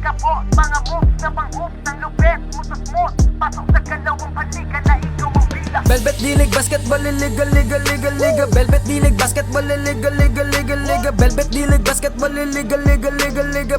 ka po. Mga moves na pang-hoops ng lupet, smooth. Pasok sa kalawang palika na ikaw ang bida. Velvet D-League Basketball Liga Velvet D-League Basketball Liga Velvet D-League Basketball Liga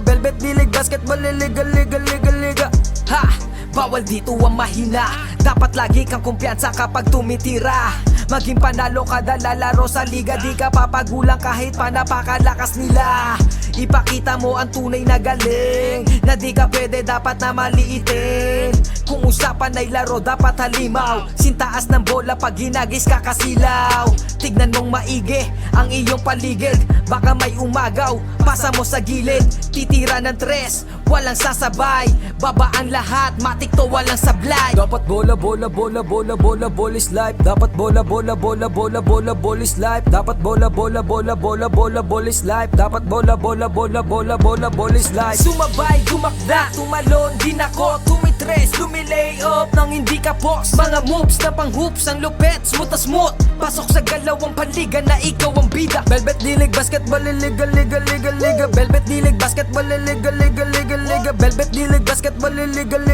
Velvet D-League Basketball Liga. Ha! Bawal dito ang mahina. Dapat lagi kang kumpiyansa kapag tumitira. Maging panalo kada lalaro sa liga. Di ka papagulang kahit pa napakalakas nila. Ipakita mo ang tunay na galing, na di ka pwede dapat na maliitin. Kung usapan ay laro dapat halimaw. Sintaas ng bola pag ginagis ka kasilaw. Tignan mong maigi ang iyong paligid. Baka may umagaw, pasa mo sa gilid. Titira ng tres, walang sasabay. Baba ang lahat, matik to walang sablay. Dapat bola is life. Dapat bola is life. Dapat bola is life. Dapat bola is life. Sumabay, gumakda, tumalon, din ako tumitres, lumilay up nang hindi ka post. Mga moves na pang-hoops, ang lupet, smooth na smooth. Pasok sa galawang panliga na ikaw ang bida. Velvet D-League Basketball Liga Velvet D-League Basketball Liga Velvet D-League Basketball Liga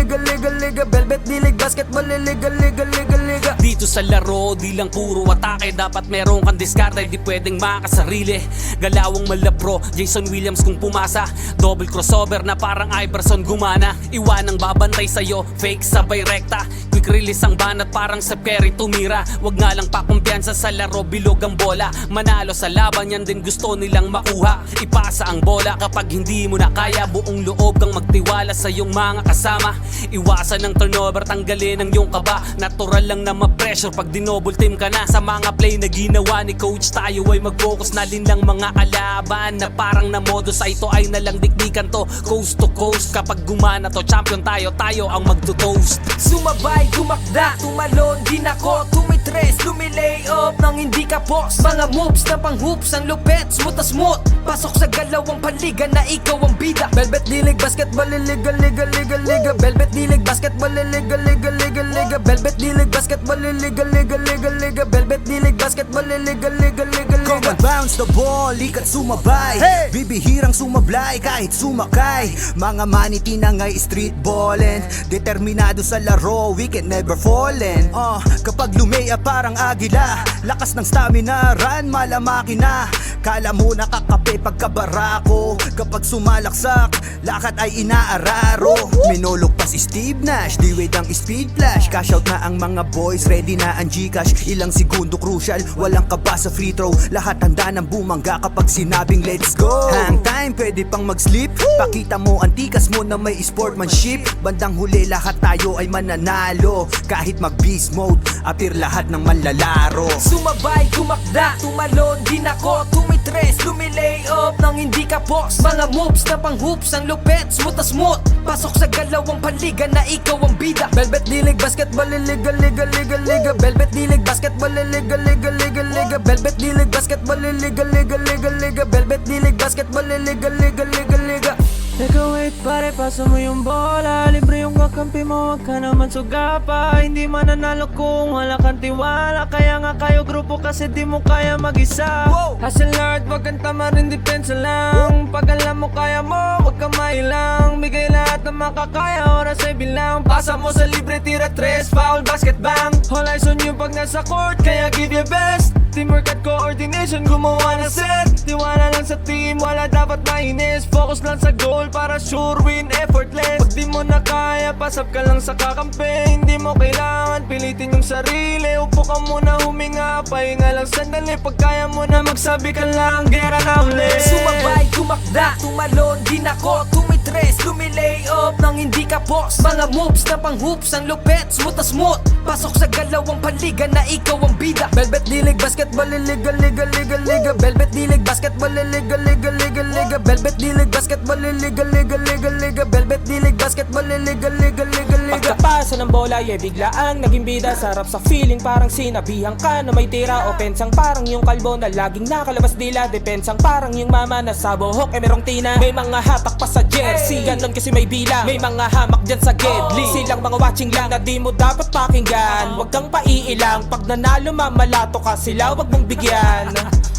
Velvet D-League Basketball Liga. Dito sa laro, di lang puro atake. Dapat meron kang diskarte, di pwedeng makasarili. Galawang malabro, Jason Williams kung pumasa. Double crossover na parang Iverson gumana. Iwanang babantay sa'yo, fake sabay rekta. Quick release ang banat parang sa Perry tumira. Wag nga lang pakumpiyansa sa laro, bilog ang bola. Manalo sa laban, yan din gusto nilang makuha. Ipasa ang bola kapag hindi mo na kaya. Buong loob kang magtiwala sa iyong mga kasama. Iwasan ng turnover, tanggalin ang iyong kaba. Natural lang na ma-pressure pag dinouble team ka na. Sa mga play na ginawa ni coach, tayo ay mag-focus na din lang mga kalaban. Na parang na modus, ay ito ay nalang dikdikan to. Coast to coast, kapag gumana to, champion tayo, tayo ang magto-toast. Sumabay, gumakda, tumalon, din ako tumitres, lumilay up nang hindi ka post. Mga moves na pang-hoops, ang lupet, smooth na smooth. Pasok sa galawang panliga na ikaw ang bida. Velvet D-League Basketball Liga Velvet D-League Basketball Liga Velvet D-League Basketball Liga Velvet D-League Basketball Liga. Come and bounce the ball, ikat sumabay. Bibihirang sumablay kahit sumakay. Mga maniti na ngay street ballin'. Determinado sa laro, we can never fallin'. Kapag lumea parang agila, lakas ng stamina, run malamaki na. Kala mo nakakape pagkabarako. Kapag sumalaksak, lakad ay inaararo. Minulog pa si Steve Nash, di-wait ang speed flash. Cash out na ang mga boys, ready na ang Gcash. Ilang segundo crucial, walang kaba sa free throw. Lahat handa ng bumangga kapag sinabing let's go. Hang time, pwede pang mag-sleep. Pakita mo, antikas mo na may sportsmanship. Bandang huli, lahat tayo ay mananalo. Kahit mag-beast mode, appear lahat ng manlalaro. Sumabay, gumakda, tumalon, din ako tumitres, lumilay up nang hindi ka post. Mga moves na pang-hoops, ang lupet, smooth na smooth. Pasok sa galawang panliga na ikaw ang bida. Velvet D-League Basketball Liga Velvet D-League Basketball Liga Velvet D-League Basketball Liga Velvet D-League Basketball Liga. Teka wait pare, pasa mo yung bola. Libre yung kakampi mo, wag ka naman sugapa. Hindi mananalo kung wala kang tiwala. Kaya nga kayo grupo kasi di mo kaya mag-isa. Hustle hard, wag kang tamarin, depensa lang. Pag alam mo kaya mo, wag kang mailang. Bigay lahat ng makakaya, oras ay bilang. Pasa mo sa libre, tira tres, foul, basket bang. All eyes on you pag nasa court, kaya give your best. Teamwork at coordination, gumawa na set. Tiwala lang sa team, wala dapat mainis. Focus lang sa goal para sure win, effortless. Pag di mo na kaya, pasap ka lang sa kakampi. Hindi mo kailangan pilitin yung sarili. Upo ka muna, huminga, pahinga lang sandali. Pag kaya mo na magsabi ka lang, gera na ulit. Sumabay, gumakda, tumalon, din ako tumitres, lumilay up nang hindi ka post. Mga moves na pang-hoops, ang lupet, smooth na smooth. Pasok sa galawang panliga na ikaw ang bida. Velvet D-League Basketball Liga Velvet D-League Basketball Liga Velvet D-League Basketball Liga Velvet D-League Basketball Liga. Pagkapasa ng bola, biglaang naging bida. Sarap sa feeling, parang sinabihan ka na may tira. Opensang parang yung kalbo na laging nakalabas dila. Depensang parang yung mama na sa buhok merong tina. May mga hatak pa sa jersey, ganon kasi may bilang. May mga hamak dyan sa gedli, silang mga watching lang na di mo dapat pakinggan. Huwag kang paiilang, pag nanalo mamalato ka sila, wag mong bigyan.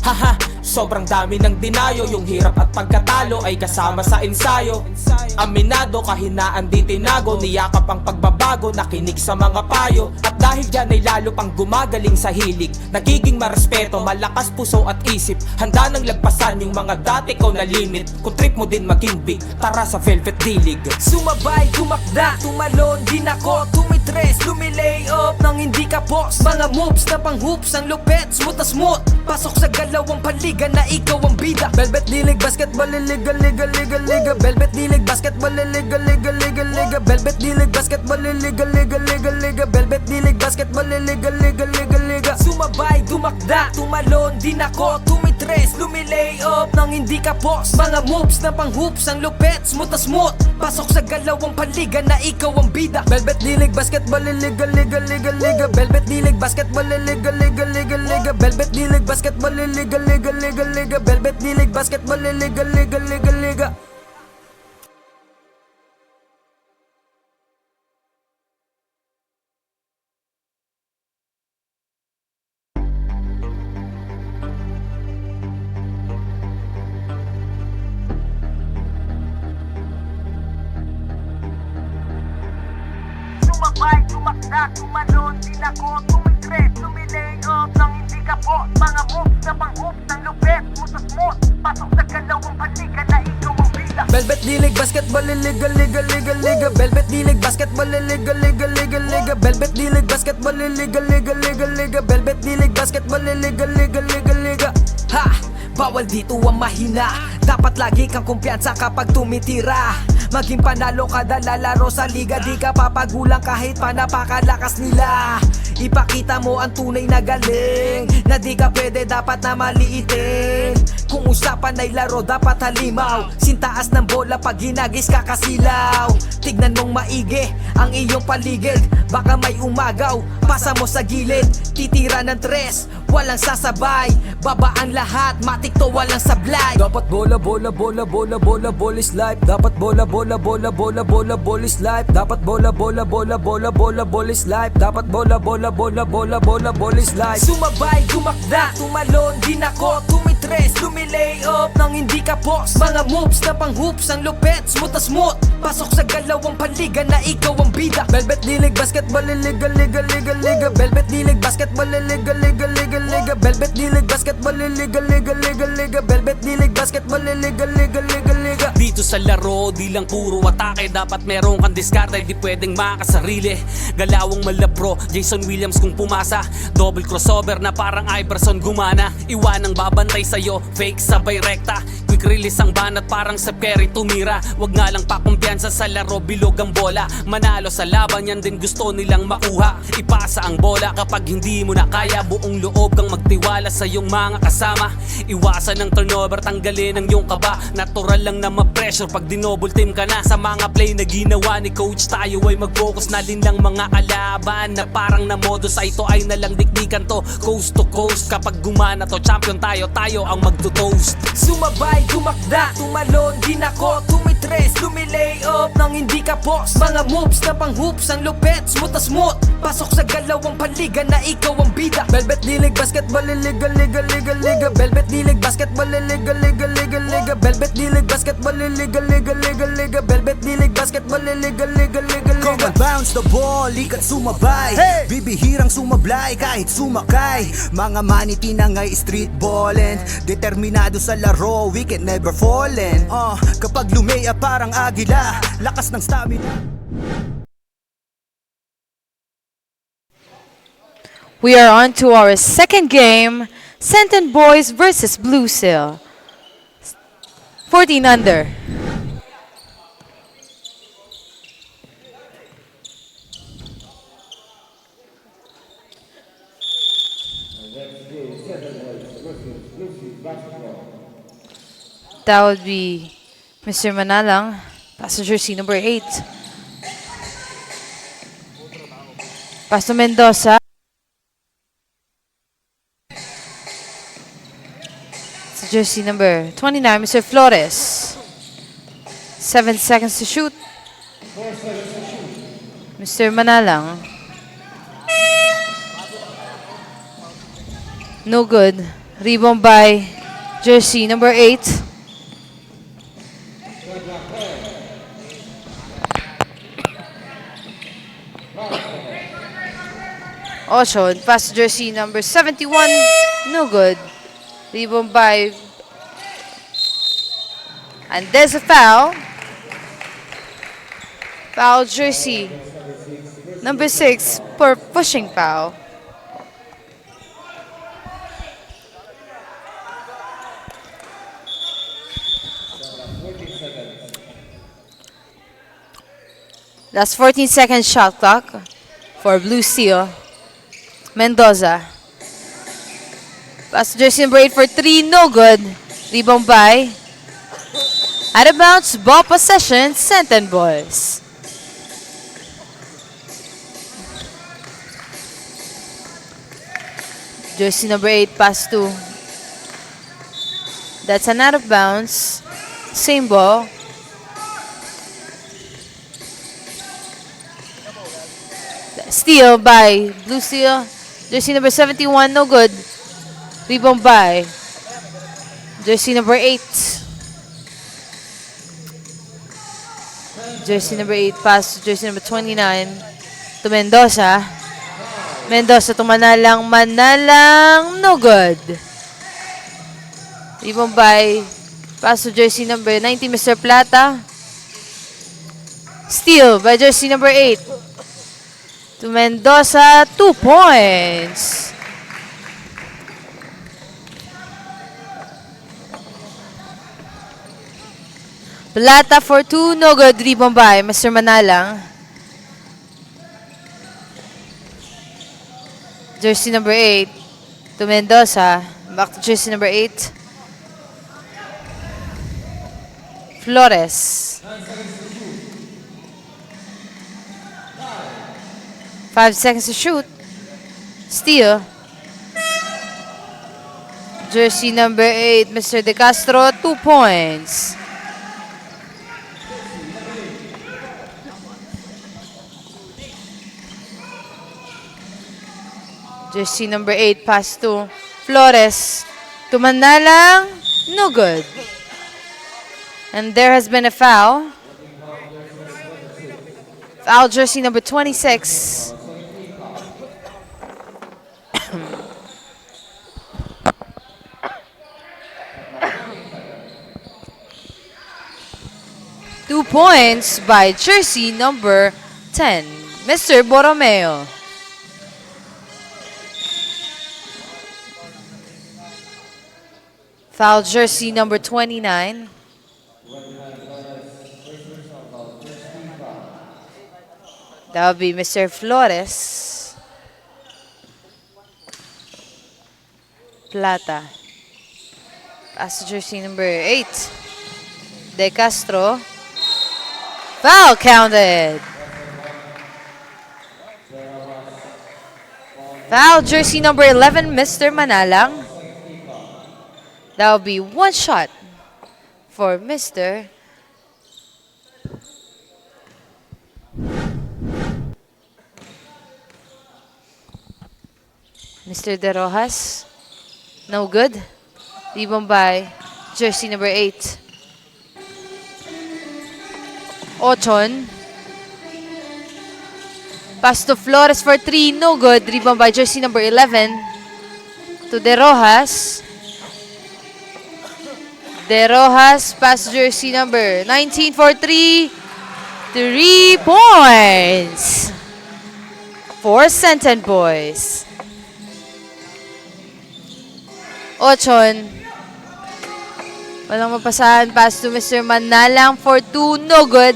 Haha, sobrang dami ng dinayo. Yung hirap at pagkatalo ay kasama sa ensayo. Aminado, kahinaan di tinago. Niyakap ang pagbabago, nakinig sa mga payo. At dahil dyan ay lalo pang gumagaling sa hilig. Nagiging marespeto, malakas puso at isip. Handa nang lagpasan yung mga dati ko na limit. Kung trip mo din maging big, tara sa Velvet Dilig. Sumabay, tumakda, tumalon, din ako tumitres, lumilay up nang hindi ka boss. Mga moves na pang hoops, ang lupet, smooth na smooth. Pasok sa galawang paligan na ikaw ang bida. Velvet Dilig, basketball, liga, liga, liga, liga. Velvet Dilig, basketball, liga, liga, liga, liga. Velvet Dilig, basketball, liga, liga, liga, liga. Velvet Dilig, basketball, liga, liga, liga, liga. Sumabay, tumakda, tumalon, din ako tumitres, lumilay up nang hindi ka boss. Mga moves na pang hoops, ang lupet, smooth na smooth. Pasok sa galawang paligan na ikaw ang bida. Velvet Dilig, basketball, liga, liga, liga, liga. Velvet Dilig, basketball, liga, liga, liga, liga. Velvet Dilig, basketball, liga, liga, liga, liga. Velvet Dilig, basketball, liga, liga, liga, liga. Sumabay, tumakda, tumalon, din ako tumitres, lumilay up nang hindi ka boss. Mga moves na pang hoops, ang lupet, smooth na smooth. Pasok sa galawang paligan na ikaw ang bida. Velvet Dilig, basketball, liga, liga, liga, liga. Velvet Dilig, basketball, liga, liga, liga, liga. Velvet Dilig, basketball, liga, liga, liga, liga. Velvet Dilig, basketball, liga, liga, liga, liga. Ha! Bawal dito ang mahina. Dapat lagi kang kumpiyansa kapag tumitira. Maging panalo kada lalaro sa liga. Di ka papagulang kahit pa napakalakas nila. Ipakita mo ang tunay na galing, na di ka pwede dapat na maliitin. Kung usapan ay laro dapat halimaw. Sintaas ng bola pag ginagis kakasilaw. Tignan mong maigi ang iyong paligid. Baka may umagaw, pasa mo sa gilid. Titira ng tres, walang sasabay. Babaan lahat, matik to walang sablay. Dapat bola, bola, bola, bola, bola, bola is life. Dapat bola, bola, bola, bola, bola, bola is life. Dapat bola, bola, bola, bola, bola, bola is life. Dapat bola, bola, bola, bola, bola, bola is life. Sumabay, tumakda, tumalon, din ako tumitres, lumilay up nang hindi ka boss. Mga moves na pang hoops, ang lupet, smooth na smooth. Pasok sa galawang paligan na ikaw ang bida. Velvet Dilig, basketball, liga, liga, liga, liga. Velvet Dilig, basketball, liga, liga, liga, liga. Velvet Dilig, basketball, liga, liga, liga, liga. Velvet Dilig, basketball, liga, liga, liga, liga. Dito sa laro, di lang puro atake. Dapat meron kang diskarte, di pwedeng makasarili. Galawang malabro, Jason Williams kung pumasa. Double crossover na parang Iverson gumana. Iwanang babantay sa'yo, fake sabay rekta. Quick release ang banat parang Steph Curry tumira. Wag nga lang pakumpiyansa sa laro, bilog ang bola. Manalo sa laban, yan din gusto nilang makuha. Ipasa ang bola kapag hindi mo na kaya. Buong loob kang magtiwala sa iyong mga kasama. Iwasan ng turnover, tanggalin ang iyong kaba. Natural lang na ma-pressure pag dinouble team ka na. Sa mga play na ginawa ni coach, tayo ay mag-focus na din lang mga kalaban. Na parang na modo sa ito ay nalang dikdikan to. Coast to coast, kapag gumana to, champion tayo, tayo ang magto-toast. Sumabay, tumakda, tumalon, din ako tumitres, lumilay up nang hindi ka boss. Mga moves na pang hoops, ang lupet, smooth na smooth. Pasok sa galawang paligan na ikaw ang bida. Velvet Dilig, basketball, liga, liga, liga, liga. Velvet Dilig, basketball, liga, liga, liga, liga. Velvet Dilig, basketball, liga, liga, liga, liga. Velvet Dilig, basketball, liga, liga, liga, Come liga. and bounce the ball, likat sumabay. Bibihirang sumablay kahit sumakay. Mga maniti na nga'y street ballin'. Determinado sa laro, we can never fallen. Kapag lumea parang agila, lakas ng stamina. We are on to our second game, Senton Boys versus Blue Seal. 14 under. That would be Mr. Manalang, passenger seat number 8. Pasto Mendoza. Jersey number 29, Mr. Flores. 7 seconds to shoot. Mr. Manalang. No good. Rebound by jersey number 8. Ochon, pass jersey number 71. No good. Rebound by. And there's a foul. Foul jersey number 6 for pushing foul. That's 14-second shot clock for Blue Steel. Mendoza. Pass to jersey number 8 for 3. No good. Rebound by. Out of bounds. Ball possession. Centon Boys. Jersey number 8 pass to. That's an out of bounds. Same ball. Steal by Blue Steel. Jersey number 71, no good. Rebound by jersey number 8. Jersey number 8 pass to jersey number 29 to Mendoza. Mendoza to Manalang. Manalang, no good. Rebound by pass to jersey number 90, Mr. Plata. Steal by jersey number 8. To Mendoza, 2 points. Plata for 2, no good. Rebound by Mr. Manalang. Jersey number 8 to Mendoza. Back to jersey number 8. Flores. 5 seconds to shoot. Steal. Jersey number 8, Mr. De Castro, 2 points. Jersey number 8, pass to Flores. To Manalang, no good. And there has been a foul. Foul jersey number 26. 2 points by jersey number 10, Mr. Borromeo. Foul jersey number 29. That would be Mr. Flores. Plata. Pass to jersey number 8. De Castro. Foul counted. Foul jersey number 11, Mr. Manalang. That will be 1 shot for Mr. De Rojas. No good. Rebound by jersey number 8. Ochon. Pass to Flores for 3. No good. Rebound by jersey number 11. To De Rojas. De Rojas. Pass jersey number 19 for 3. 3 points for Centon Boys. Ochon. Walang mapasahan. Pass to Mr. Manalang for 2. No good.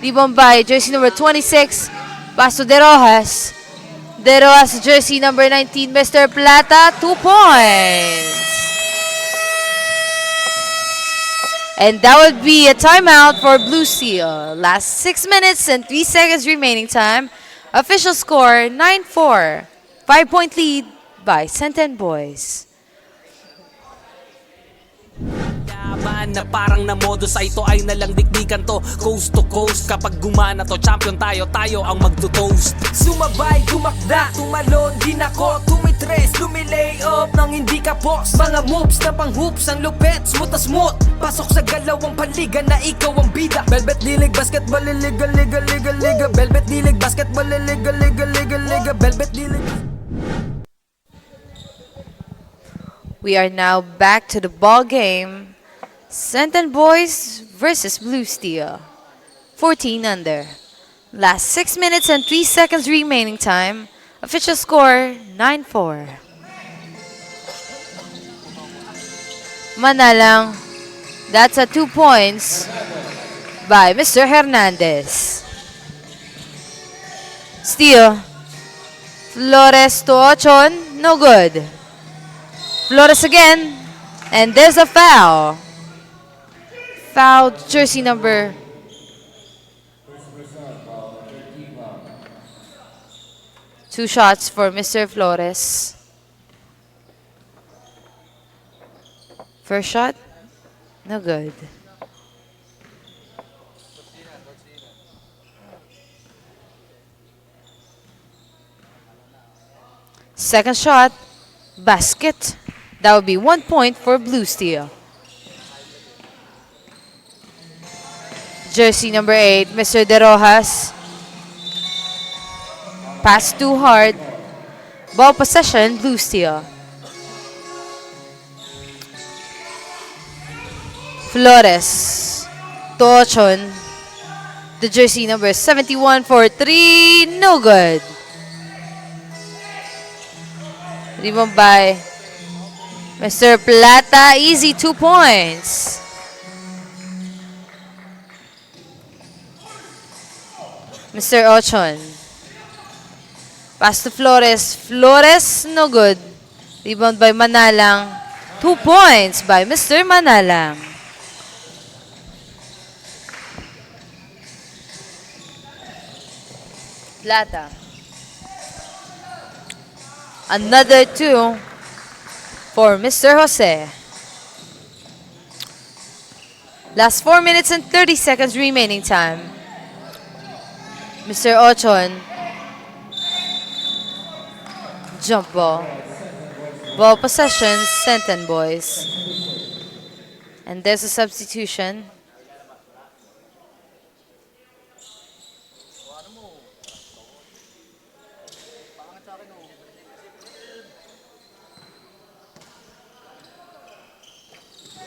Rebound by jersey number 26. Pass to De Rojas. De Rojas, jersey number 19, Mr. Plata. 2 points. And that would be a timeout for Blue Steel. Last 6 minutes and 3 seconds remaining time. Official score, 9-4. 5-point lead by Centon Boys. Laban na parang namodo sa ito ay nalang dikdikan to. Coast to coast, kapag gumana to, champion tayo, tayo ang magto-toast. Sumabay, tumakda, tumalon din ako. Tumitres, lumilay up nang hindi ka boss. Mga moves na pang hoops, ang lupet, smooth na smooth. Pasok sa galawang paliga na ikaw ang bida. Velvet Dilig Basketball, liga, liga, liga, liga. Velvet Dilig Basketball, liga, liga, liga, liga. Velvet Dilig. We are now back to the ball game. Senton Boys versus Blue Steel. 14 under. Last 6 minutes and 3 seconds remaining time. Official score 9-4. Manalang. That's at 2 points by Mr. Hernandez. Steal. Flores to Ochon. No good. Flores again. And there's a foul. Foul jersey number 2 shots for Mr. Flores. First shot. No good. Second shot. Basket. That would be 1 point for Blue Steel. Jersey number 8, Mr. De Rojas. Pass too hard. Ball possession, Blue Steel. Flores. Tochon. The jersey number 71 for 3. No good. Rebound by Mr. Plata, easy 2 points. Mr. Ochon. Pass to Flores. Flores, no good. Rebound by Manalang. 2 points by Mr. Manalang. Plata. Another 2 for Mr. Jose. Last 4 minutes and 30 seconds remaining time. Mr. Ochon. Jump ball. Ball possession, Senton Boys. And there's a substitution.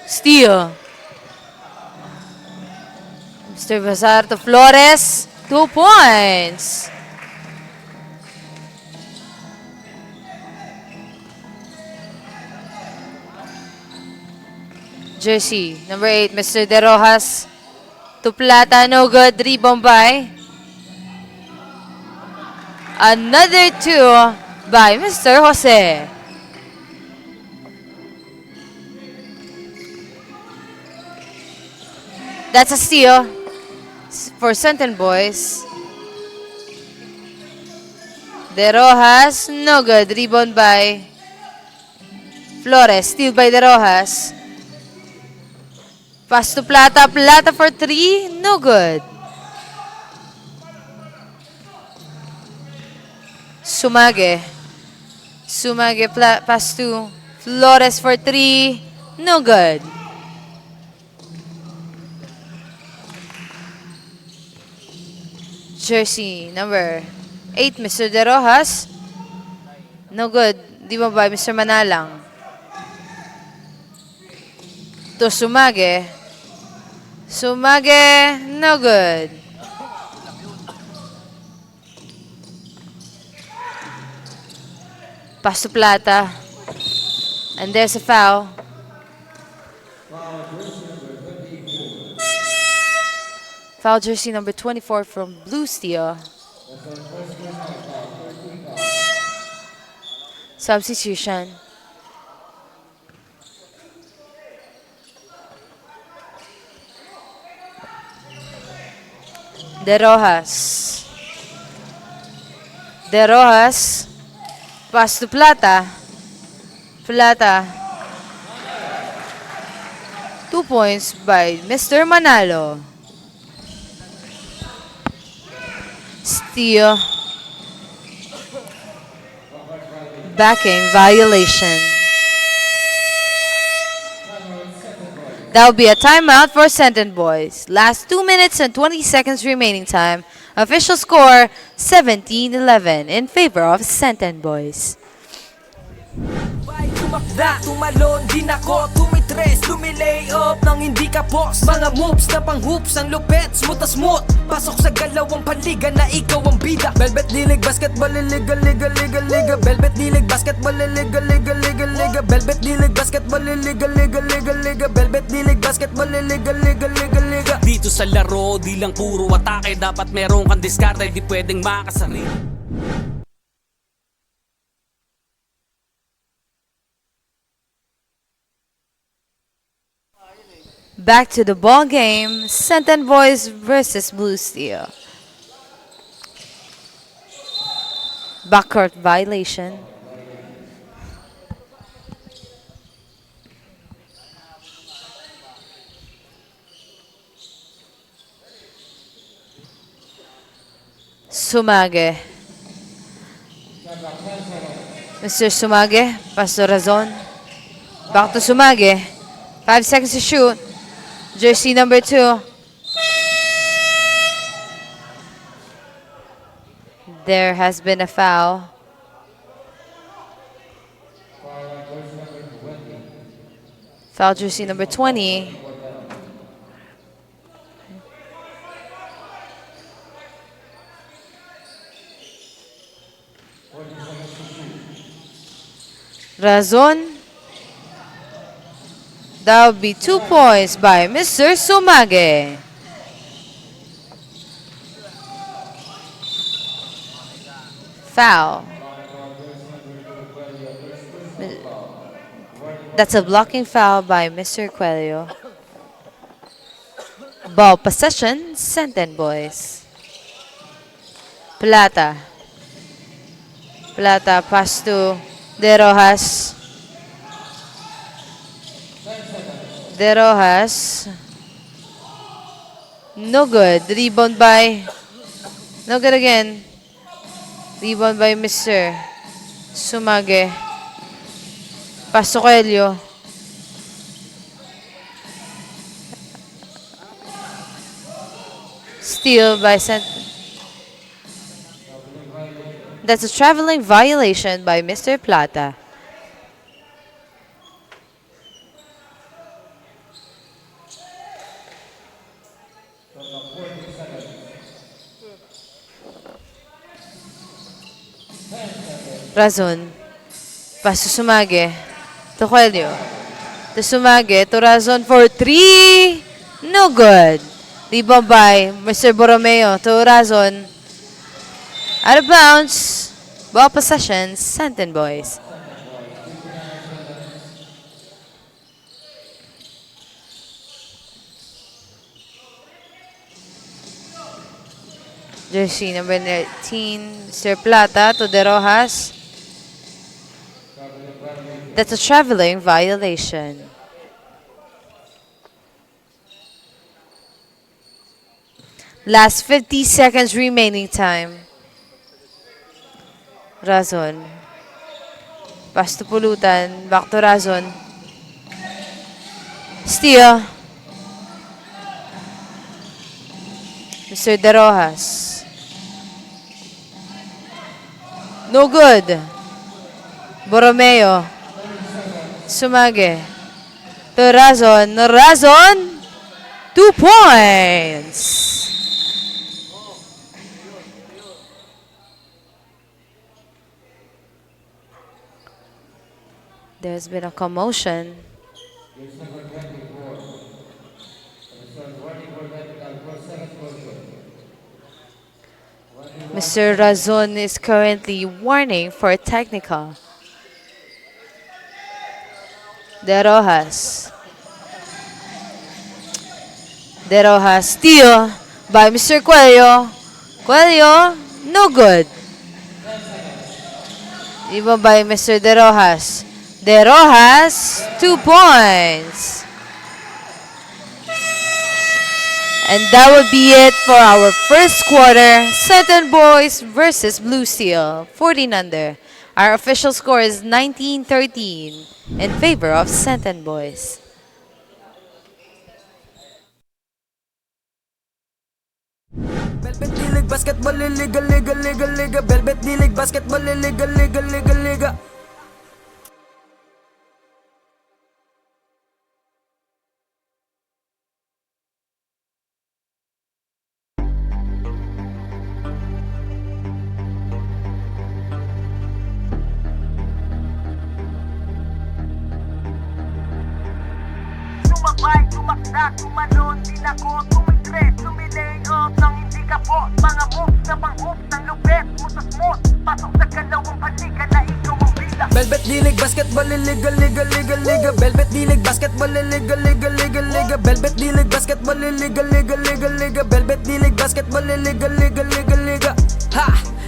Steal. Mr. Bazar to Flores. 2 points. Jersey number 8, Mr. De Rojas to Plata. No good. Rebound by. Another 2 by Mr. Jose. That's a steal for Senton Boys. De Rojas, no good. Rebound by Flores. Steal by De Rojas. Pass to Plata. Plata for 3, no good. Sumage. Sumage pass to Flores for 3, no good. Jersey number 8, Mr. De Rojas. No good. Di ba by Mr. Manalang? To Sumage. Sumage, no good. Pass to Plata. And there's a foul. Foul jersey number 24 from Blue Steel. Substitution. De Rojas. De Rojas. Pass to Plata. Plata. 2 points by Mr. Manalo. Steal. Backing violation. That will be a timeout for Senton Boys. Last 2 minutes and 20 seconds remaining time. Official score 17-11 in favor of Senton Boys. Tumakda, tumalon din ako, tumitres, tumilay up nang hindi ka boss. Mga moves na pang hoops, ang lupet, smooth na smooth. Pasok sa galawang panliga na ikaw ang bida. Velvet Dilig Basketball, liga, liga, liga, liga. Velvet Dilig Basketball, liga, liga, liga, liga. Velvet Dilig Basketball, liga, liga, liga, liga. Velvet Dilig Basketball, liga, liga, liga, liga. Dito sa laro, di lang puro atake. Dapat meron kang diskarte, di pwedeng makasarili. Back to the ball game. Senton Boys versus Blue Steel. Backcourt violation. Sumage. Mr. Sumage, Pastor Razon. Back to Sumage. 5 seconds to shoot. Jersey number 2. There has been a foul. Foul jersey number 20. Razon. That would be 2 points by Mr. Sumage. Foul. That's a blocking foul by Mr. Coelho. Ball possession, Senton Boys. Plata. Plata pass to De Rojas. De Rojas. No good. Rebound by... No good again. Rebound by Mr. Sumage. Pass to Coelho. Steal by That's a traveling violation by Mr. Plata. Razon. Pass to Sumage. To Coelho. To Sumage. To Razon for 3. No good. Rebound by Mr. Borromeo. To Razon. Out of bounds. Ball possession. Senton Boys. Jersey number 19. Mr. Plata to De Rojas. That's a traveling violation. Last 50 seconds remaining time. Razon. Pass to Pulutan. Back to Razon. Steal. Mr. De Rojas. No good. Borromeo. Sumage. To Razon. Razon. 2 points. There's been a commotion. Mr. Razon is currently warning for a technical. De Rojas. De Rojas steal by Mr. Coelho. Coelho, no good. Even by Mr. De Rojas. De Rojas, 2 points. And that would be it for our first quarter. Senton Boys versus Blue Steel, 14 under. Our official score is 19-13 in favor of Senton Boys. Velvet D-League Basketball Liga Liga Liga Liga Velvet D-League Basketball Liga Liga Liga Liga. Sumabay, tumakda, tumalon, dinako, tumigre, tumilay up nang hindi ka po. Mga moves na pang-hoops ng lupet, musas-mos. Pasok sa kalawang palika na ikaw ang bila. Velvet D-League Basketball Liga Liga Liga Liga Velvet D-League Basketball Liga Liga Liga Liga Velvet D-League Basketball Liga Liga Liga Liga Velvet D-League Basketball Liga Liga Liga Liga. Ha!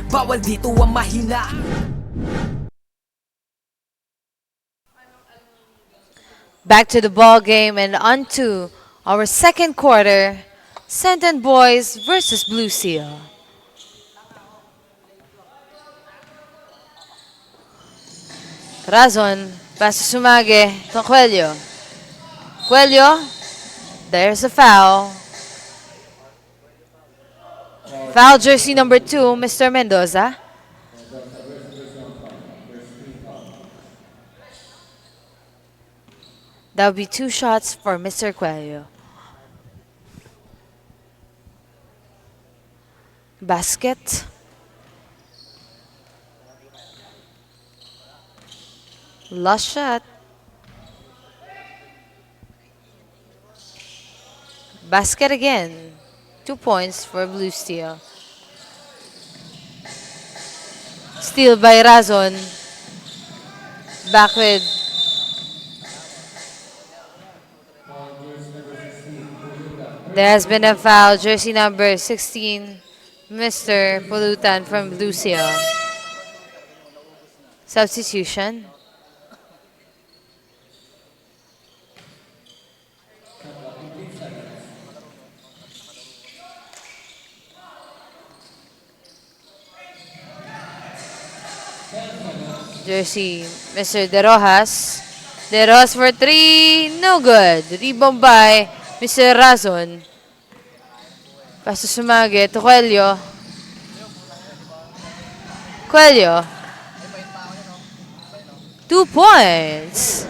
Bawal dito ang mahina. Back to the ball game and on to our second quarter. Senton Boys versus Blue Seal. Razon, pass to Sumage, to Coelho. Coelho, there's a foul. Foul jersey number 2, Mr. Mendoza. That would be 2 shots for Mr. Coelho. Basket. Last shot. Basket again. 2 points for Blue Steel. Steal by Razon. Back with there has been a foul. Jersey number 16, Mr. Pulutan from Blue Seal. Substitution. Jersey, Mr. De Rojas. De Rojas for 3, no good. Rebound by Mr. Razon. Pass to Sumage, to Coelho. Coelho. 2 points.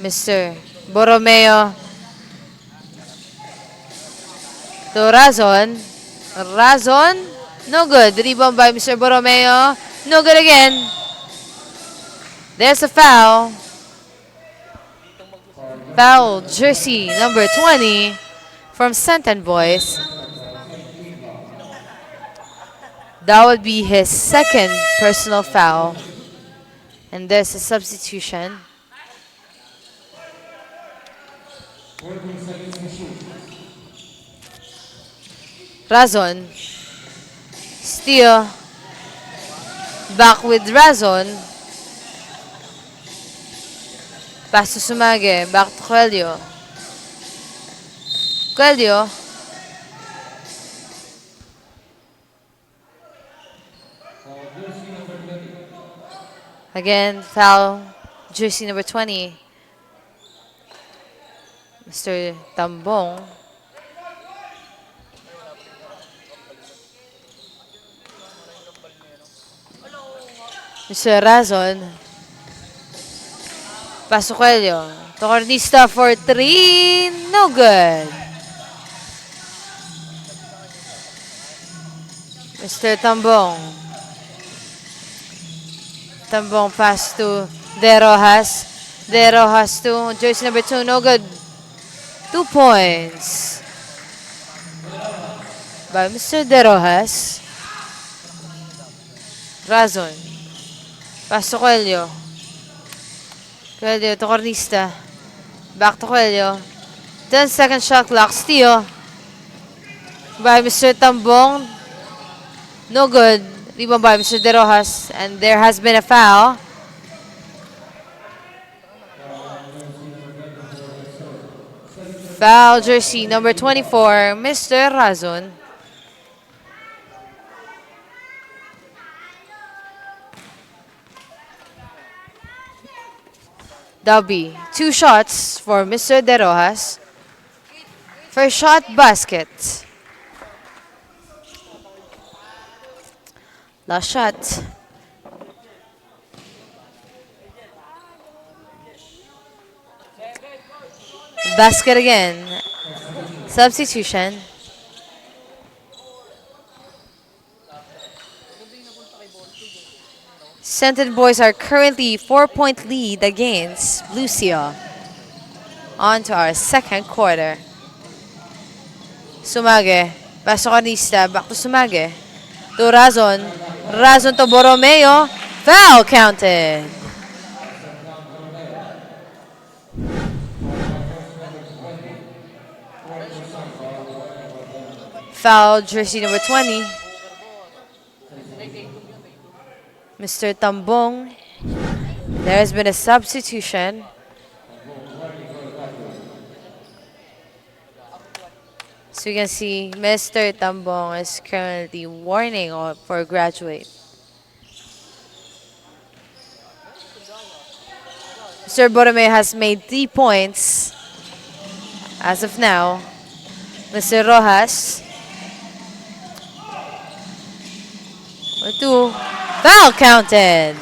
Mr. Borromeo. To Razon. Razon, no good. Rebound by Mr. Borromeo. No good again. There's a foul. Foul, jersey number 20 from Senton Boys. That would be his second personal foul. And there's a substitution. Razon. Steal. Back with Razon. Pass to Sumage. Back to Coelho. Coelho. Again, foul. Jersey number 20. Mr. Tambong. Mr. Razon. Pass to Coelho. To Cornista for 3. No good. Mr. Tambong. Tambong pass to De Rojas. De Rojas to jersey number 2. No good. 2 points. By Mr. De Rojas. Razon. Pass to Coelho. Coelho to Cornista. Back to Coelho. 10-second shot clock. Steal by Mr. Tambong. No good. Rebound by Mr. De Rojas. And there has been a foul. Foul jersey number 24, Mr. Razon. That'll be 2 shots for Mr. De Rojas. First shot, basket. Last shot. Basket again. Substitution. Senton Boys are currently 4-point lead against Lucio. On to our second quarter. Sumage. Paso Carnista. Back to Sumage. To Razon. Razon to Borromeo. Foul counted. Foul jersey number 20. Mr. Tambong. There has been a substitution. So you can see Mr. Tambong is currently warning for graduate. Mr. Borromeo has made 3 points as of now. Mr. Rojas. 2. Foul counted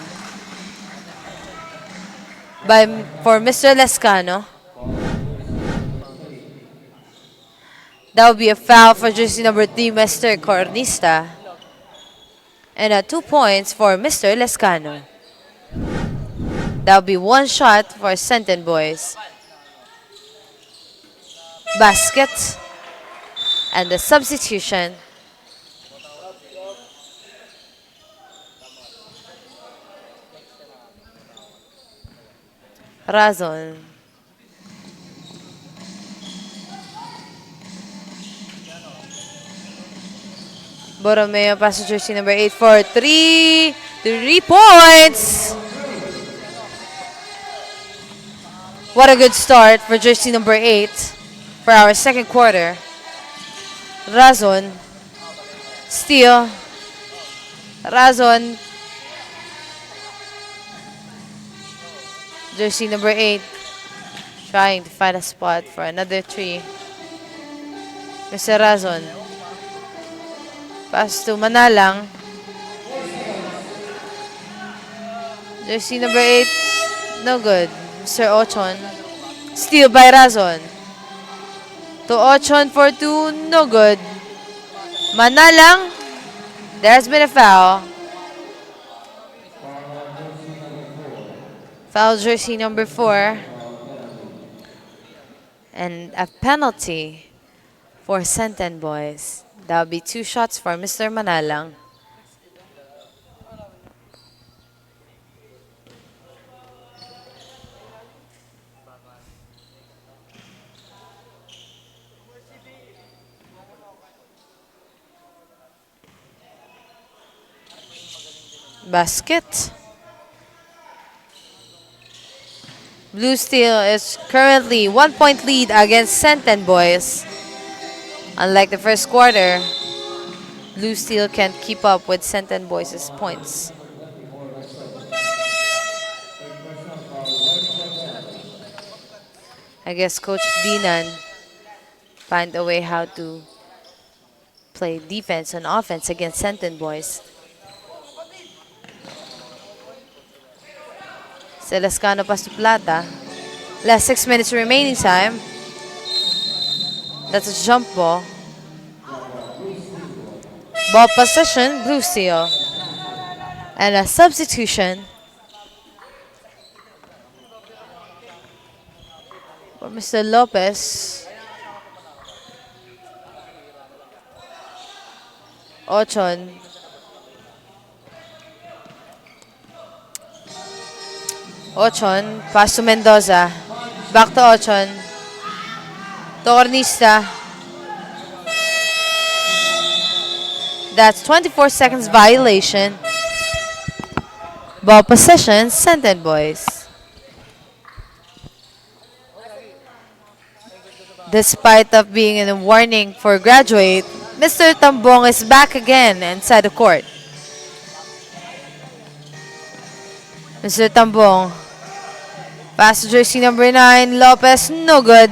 for Mr. Lescano. That would be a foul for jersey number 3, Mr. Cornista. And 2 points for Mr. Lescano. That would be 1 shot for Senton Boys. Basket. And the substitution. Razon. Borromeo pass to jersey number 8 for 3. 3 points. What a good start for jersey number 8 for our second quarter. Razon. Steal. Razon. Jersey number 8 trying to find a spot for another 3. Mr. Razon. Pass to Manalang. Jersey number 8, no good. Mr. Ochon. Steal by Razon. To Ochon for 2, no good. Manalang. There has been a foul. Foul jersey number 4. And a penalty for Senton Boys. That will be 2 shots for Mr. Manalang. Basket. Blue Steel is currently 1-point lead against Senton Boys. Unlike the first quarter, Blue Steel can't keep up with Senton Boys' points. I guess Coach Dinan find a way how to play defense and offense against Senton Boys. Celescano pass to Plata. Last 6 minutes remaining time. That's a jump ball. Ball possession, Blue Steel. And a substitution for Mr. Lopez. Ochon. Ochon, pass to Mendoza. Back to Ochon. To Cornista. That's 24 seconds violation. Ball possession, Senten Boys. Despite of being in a warning for graduate, Mr. Tambong is back again inside the court. Mr. Tambong. Pass to jersey number 9, Lopez, no good.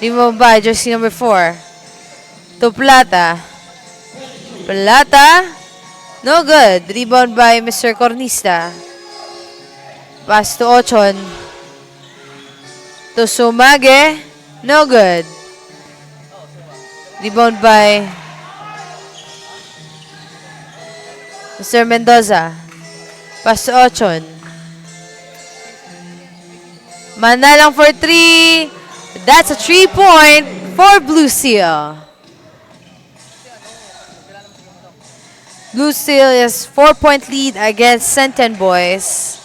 Removed by jersey number 4. To Plata. Plata, no good. Rebound by Mr. Cornista. Pass to Ochon. To Sumage, no good. Rebound by Mr. Mendoza. Pass to Ochon. Manalang for 3. That's a 3-point for Blue Seal. Blue Seal is 4-point lead against Senten Boys.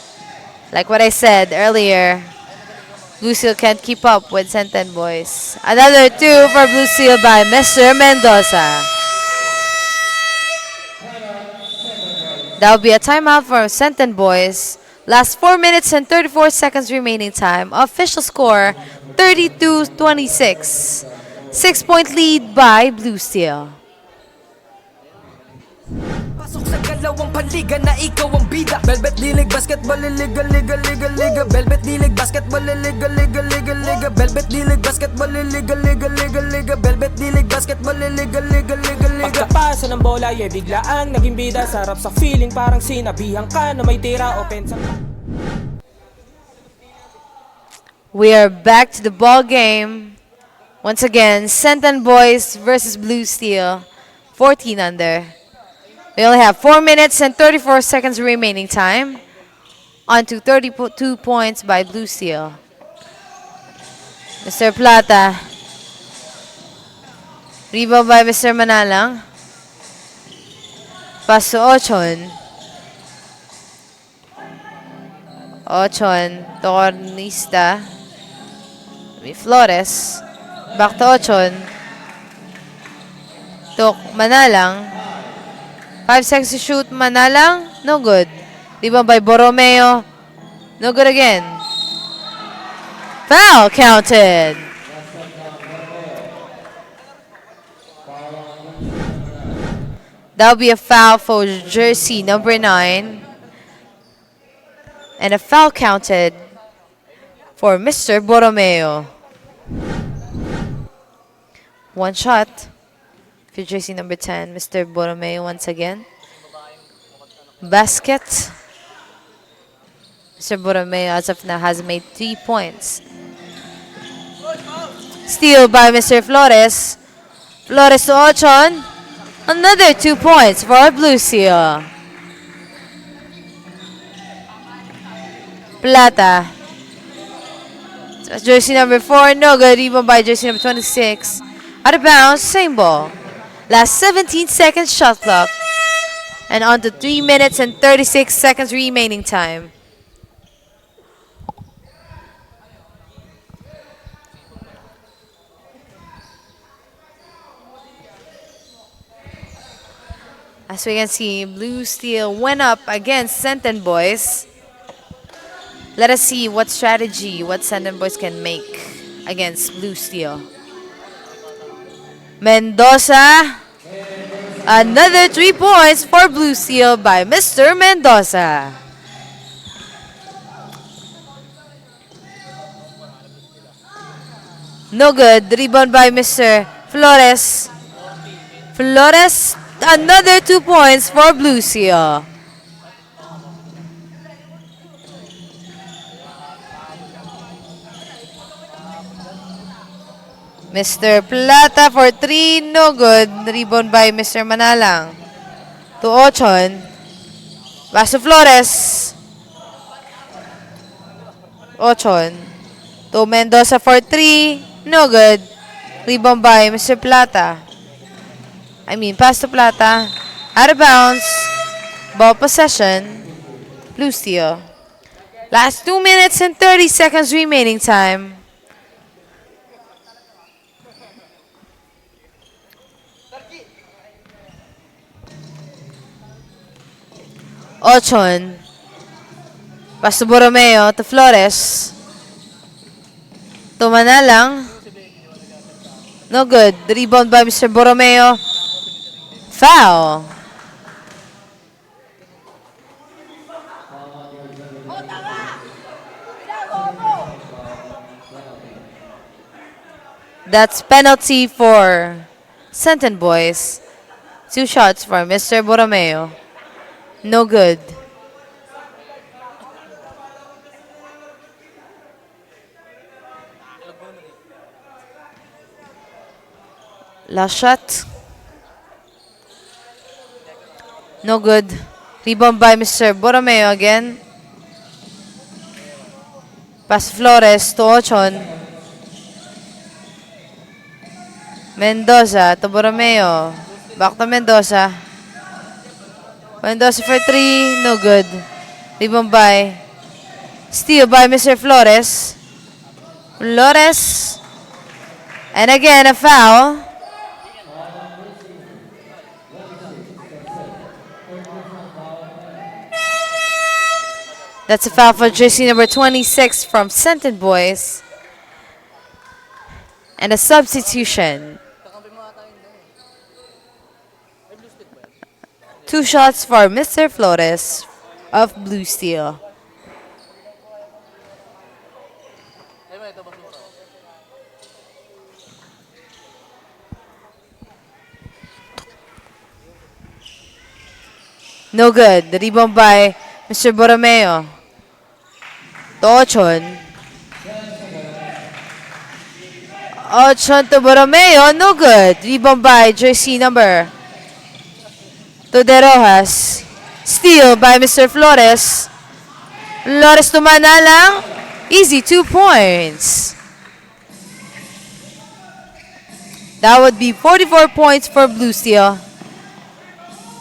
Like what I said earlier, Blue Seal can't keep up with Senten Boys. Another 2 for Blue Seal by Mr. Mendoza. That will be a timeout for Senten Boys. Last 4 minutes and 34 seconds remaining time. Official score, 32-26. 6-point lead by Blue Seal. Pasok sa galawang panliga na ikaw ang bida. Velvet Dilig Basketball Liga Liga Liga Liga. Velvet Dilig Basketball Liga Liga Liga Liga. Velvet Dilig Basketball Liga Liga Liga Liga. Velvet Dilig Basketball Liga Liga Liga Liga. Pagkapasa ng bola, biglaang naging bida. Sarap sa feeling, parang sinabihan ka na may tira o pensa. We are back to the ball game. Once again, Senten Boys versus Blue Steel. 14 under. We only have 4 minutes and 34 seconds remaining time. On to 32 points by Blue Steel. Mr. Plata. Rebound by Mr. Manalang. Pass to Ochon. Ochon to Cornista. Flores. Back to Ochon. To Manalang. 5 seconds to shoot. Manalang. No good. Rebound by Borromeo. No good again. Foul counted. That will be a foul for jersey number 9. And a foul counted for Mr. Borromeo. One shot. For jersey number 10, Mr. Borromeo once again. Basket. Mr. Borromeo as of now has made 3 points. Steal by Mr. Flores. Flores to Ochon. Another 2 points for Blue Seal. Plata. Jersey number 4, no good. Rebound by jersey number 26. Out of bounds, same ball. Last 17 seconds shot clock. And on to 3 minutes and 36 seconds remaining time. As we can see, Blue Steel went up against Senten Boys. Let us see what strategy what Senten Boys can make against Blue Steel. Mendoza. Another 3 points for Blue Steel by Mr. Mendoza. No good. Rebound by Mr. Flores. Flores. Another 2 points for Blue Seal. Mr. Plata for 3, no good. Rebound by Mr. Manalang. To Ochon. Pass to Flores. Ochon. To Mendoza for 3, no good. Rebound by Mr. Plata. Pass to Plata. Out of bounds. Ball possession. Blue Steel. Last 2 minutes and 30 seconds remaining time. Ochon. Pass to Borromeo to Flores. Tumanalang. No good. Rebound by Mr. Borromeo. Foul. That's penalty for Senton Boys. 2 shots for Mr. Borromeo. No good. Last shot. No good. Rebound by Mr. Borromeo again. Pass Flores to Ochon. Mendoza to Borromeo. Back to Mendoza. Mendoza for 3. No good. Rebound by. Steal by Mr. Flores. Flores. And again, a foul. That's a foul for jersey number 26 from Senton Boys. And a substitution. 2 shots for Mr. Flores of Blue Steel. No good. The rebound by Mr. Borromeo. To Ochon. Ochon to Borromeo. No good. Rebound by jersey number to De Rojas. Steal by Mr. Flores. Flores to Manalang. Easy 2 points. That would be 44 points for Blue Steel.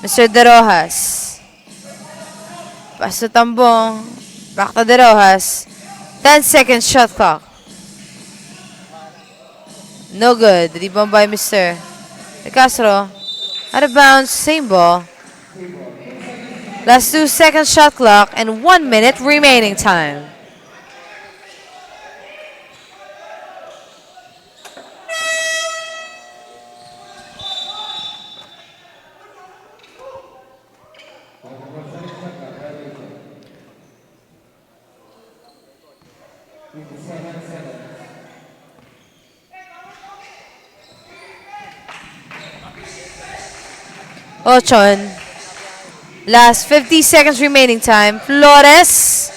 Mr. De Rojas. Pass to Tambong. Back to De Rojas. 10 seconds shot clock. No good. Rebound by Mr. De Castro. Out of bounds. Same ball. Last 2 seconds shot clock and 1 minute remaining time. Ochon. Last 50 seconds remaining time. Flores.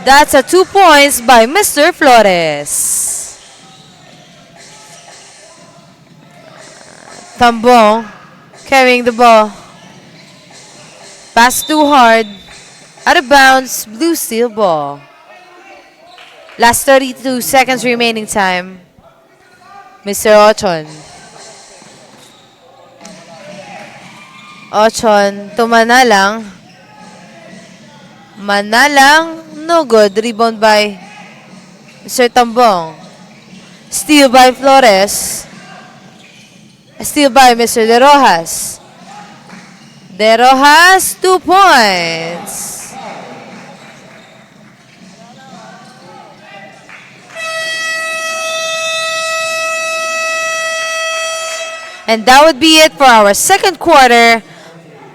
That's a 2 points by Mr. Flores. Tambong carrying the ball. Pass too hard. Out of bounds. Blue Steel ball. Last 32 seconds remaining time. Mr. Ochon. Ochon to Manalang. Manalang, no good. Rebound by Mr. Tambong. Steal by Flores. Steal by Mr. De Rojas. De Rojas, 2 points. And that would be it for our second quarter.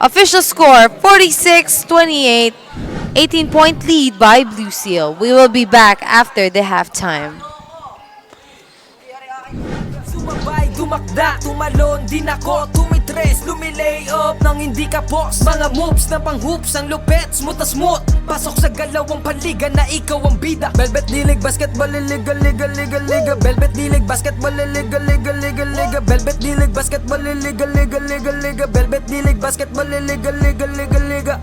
Official score, 46-28, 18-point lead by Blue Steel. We will be back after the halftime. Sumabay, dumakda, tumalon din ako, tumitres, lumilay up nang hindi ka post. Mga moves na pang-hoops, ang lupet, smooth na smooth. Pasok sa galawang panliga na ikaw ang bida. Velvet Dilig Basketball, liga, liga, liga, liga. Velvet Dilig Basketball, liga, liga, liga, liga. Velvet Dilig Basketball, liga, liga, liga, liga. Velvet Dilig Basketball, liga, liga, liga, liga.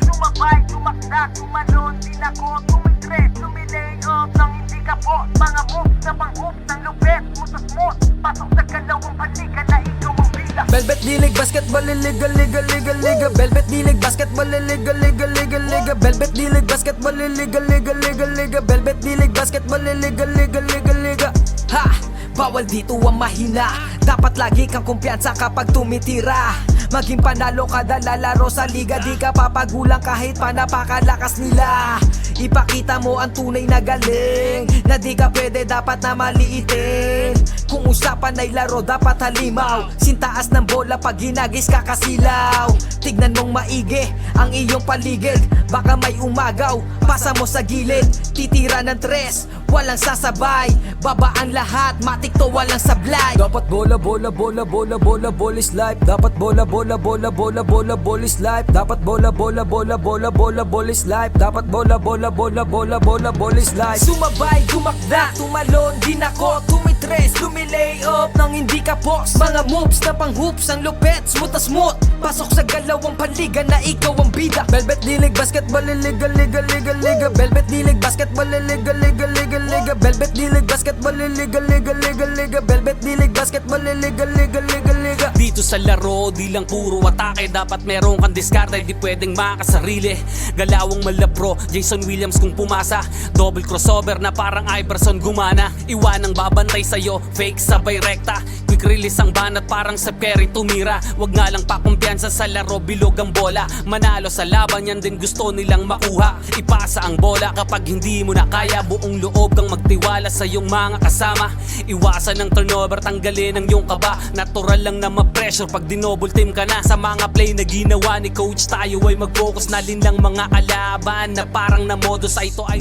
Sumabay, tumakda, tumalon din ako, tumitres, tumilay up nang hindi ka po. Mga moves na pang-hoops, ang lupet, smooth na smooth. Pasok sa galawang panliga na ikaw ang bida. bida. Velvet D-League Basketball Liga Liga Liga Liga Velvet D-League Basketball Liga Liga Liga Liga Velvet D-League Basketball Liga Liga Liga Liga Velvet D-League Basketball Liga Liga Liga Liga. Ha! Bawal dito ang mahina. Dapat lagi kang kumpiyansa kapag tumitira. Maging panalo kada lalaro sa liga. Di ka papagulang kahit pa napakalakas nila. Ipakita mo ang tunay na galing, na di ka pwede dapat na maliitin. Kung usapan ay laro dapat halimaw. Sintaas ng bola pag ginagis kakasilaw. Tignan mong maigi ang iyong paligid. Baka may umagaw, pasa mo sa gilid. Titira ng tres, walang sasabay. Babaan lahat, matik to walang sablay. Dapat bola, bola, bola, bola, bola, bola is life. Dapat bola, bola, bola, bola, bola, bola is life. Dapat bola, bola, bola, bola, bola, bola is life. Dapat bola, bola, bola, bola, bola, bola is life. Sumabay, tumakda, tumalon, din ako, tumitres, lumilay up nang hindi ka post. Mga moves na pang hoops, ang lupet, smooth na smooth. Pasok sa galawang panliga na ikaw ang bida. Velvet D-League Basketball Liga Liga Liga Liga Velvet D-League Basketball Liga Liga Liga Liga Velvet D-League Basketball Liga Liga Liga Liga Velvet D-League Basketball Liga Liga Liga Liga. Dito sa laro, di lang puro atake. Dapat meron kang diskarte, di pwedeng makasarili. Galawang malapro, Jason Williams kung pumasa. Double crossover na parang Iverson gumana. Iwanang babantay sa'yo, fake sabay rekta. Quick release ang banat parang sa Perry tumira. Wag nga lang pakumpiyansa sa laro, bilog ang bola. Manalo sa laban, yan din gusto nilang makuha. Ipasa ang bola kapag hindi mo na kaya. Buong loob kang magtiwala sa iyong mga kasama. Iwasan ng turnover, tanggalin ang iyong kaba. Natural lang na ma-pressure pag dinouble team ka na. Sa mga play na ginawa ni coach, tayo ay mag-focus na din lang mga kalaban na parang na modo sa ito ay...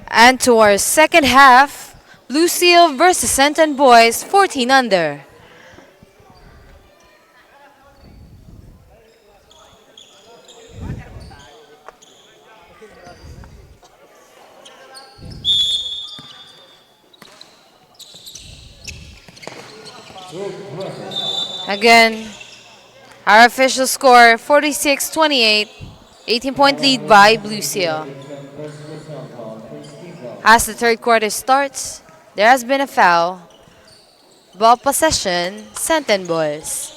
And to our second half, Lucille versus Senton Boys, 14 under. Again, our official score 46-28, 18-point lead by Blue Seal. As the third quarter starts, there has been a foul. Ball possession, Senton Boys.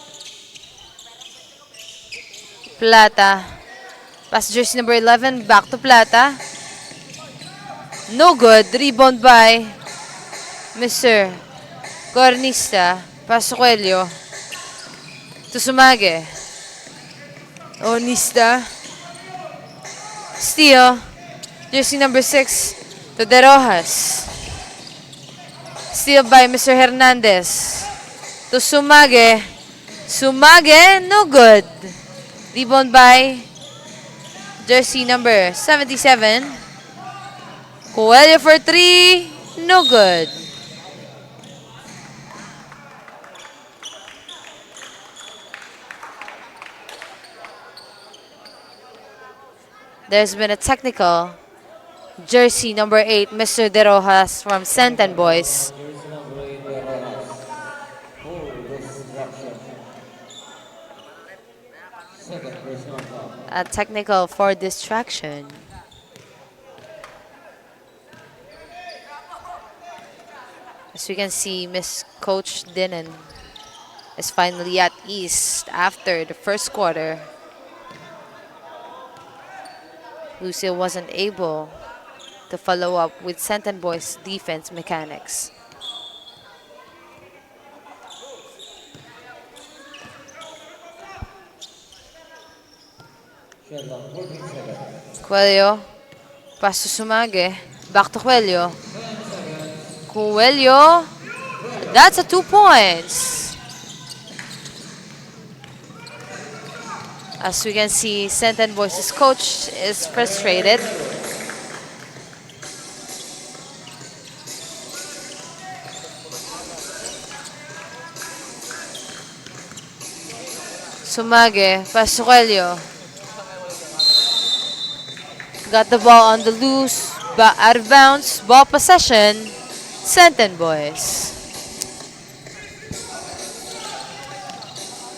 Plata. Pass jersey number 11, back to Plata. No good. Rebound by Mr. Cornista. Pass to Coelho. To Sumage. Onista. Steal. Jersey number 6 to De Rojas. Steal by Mr. Hernandez. To Sumage. Sumage, no good. Rebound by jersey number 77. Coelho for 3. No good. There's been a technical. Jersey number 8, Mr. De Rojas from Senton Boys. A technical for distraction. As we can see, Miss Coach Dinan is finally at ease after the first quarter. Lucille wasn't able to follow up with Senton Boys' defense mechanics. Coelho, pass to Sumage, back to Coelho. Coelho, that's a 2 points. As we can see, Senton Boys' coach is frustrated. Sumage, pass to Coelho. Got the ball on the loose, but out of bounds, ball possession, Senton Boys.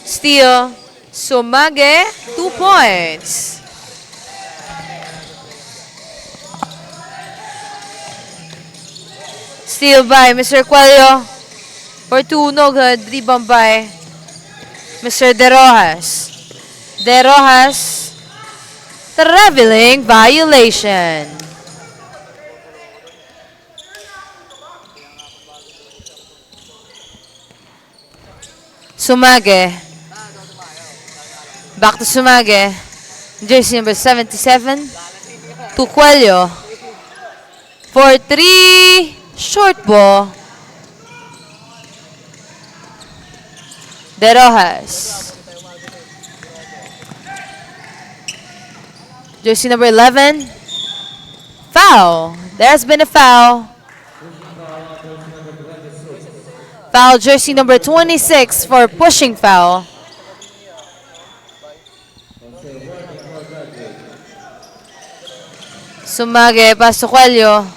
Steal, Sumage, 2 points. Steal by Mr. Coelho. For 2, no good. Rebound by Mr. De Rojas. De Rojas. Traveling violation. Sumage. Back to Sumage. Jersey number 77. To Cuello. For 3. Short ball. De Rojas. Jersey number 11. Foul. There's been a foul. Foul jersey number 26 for pushing foul. Sumage, pass to Cuello.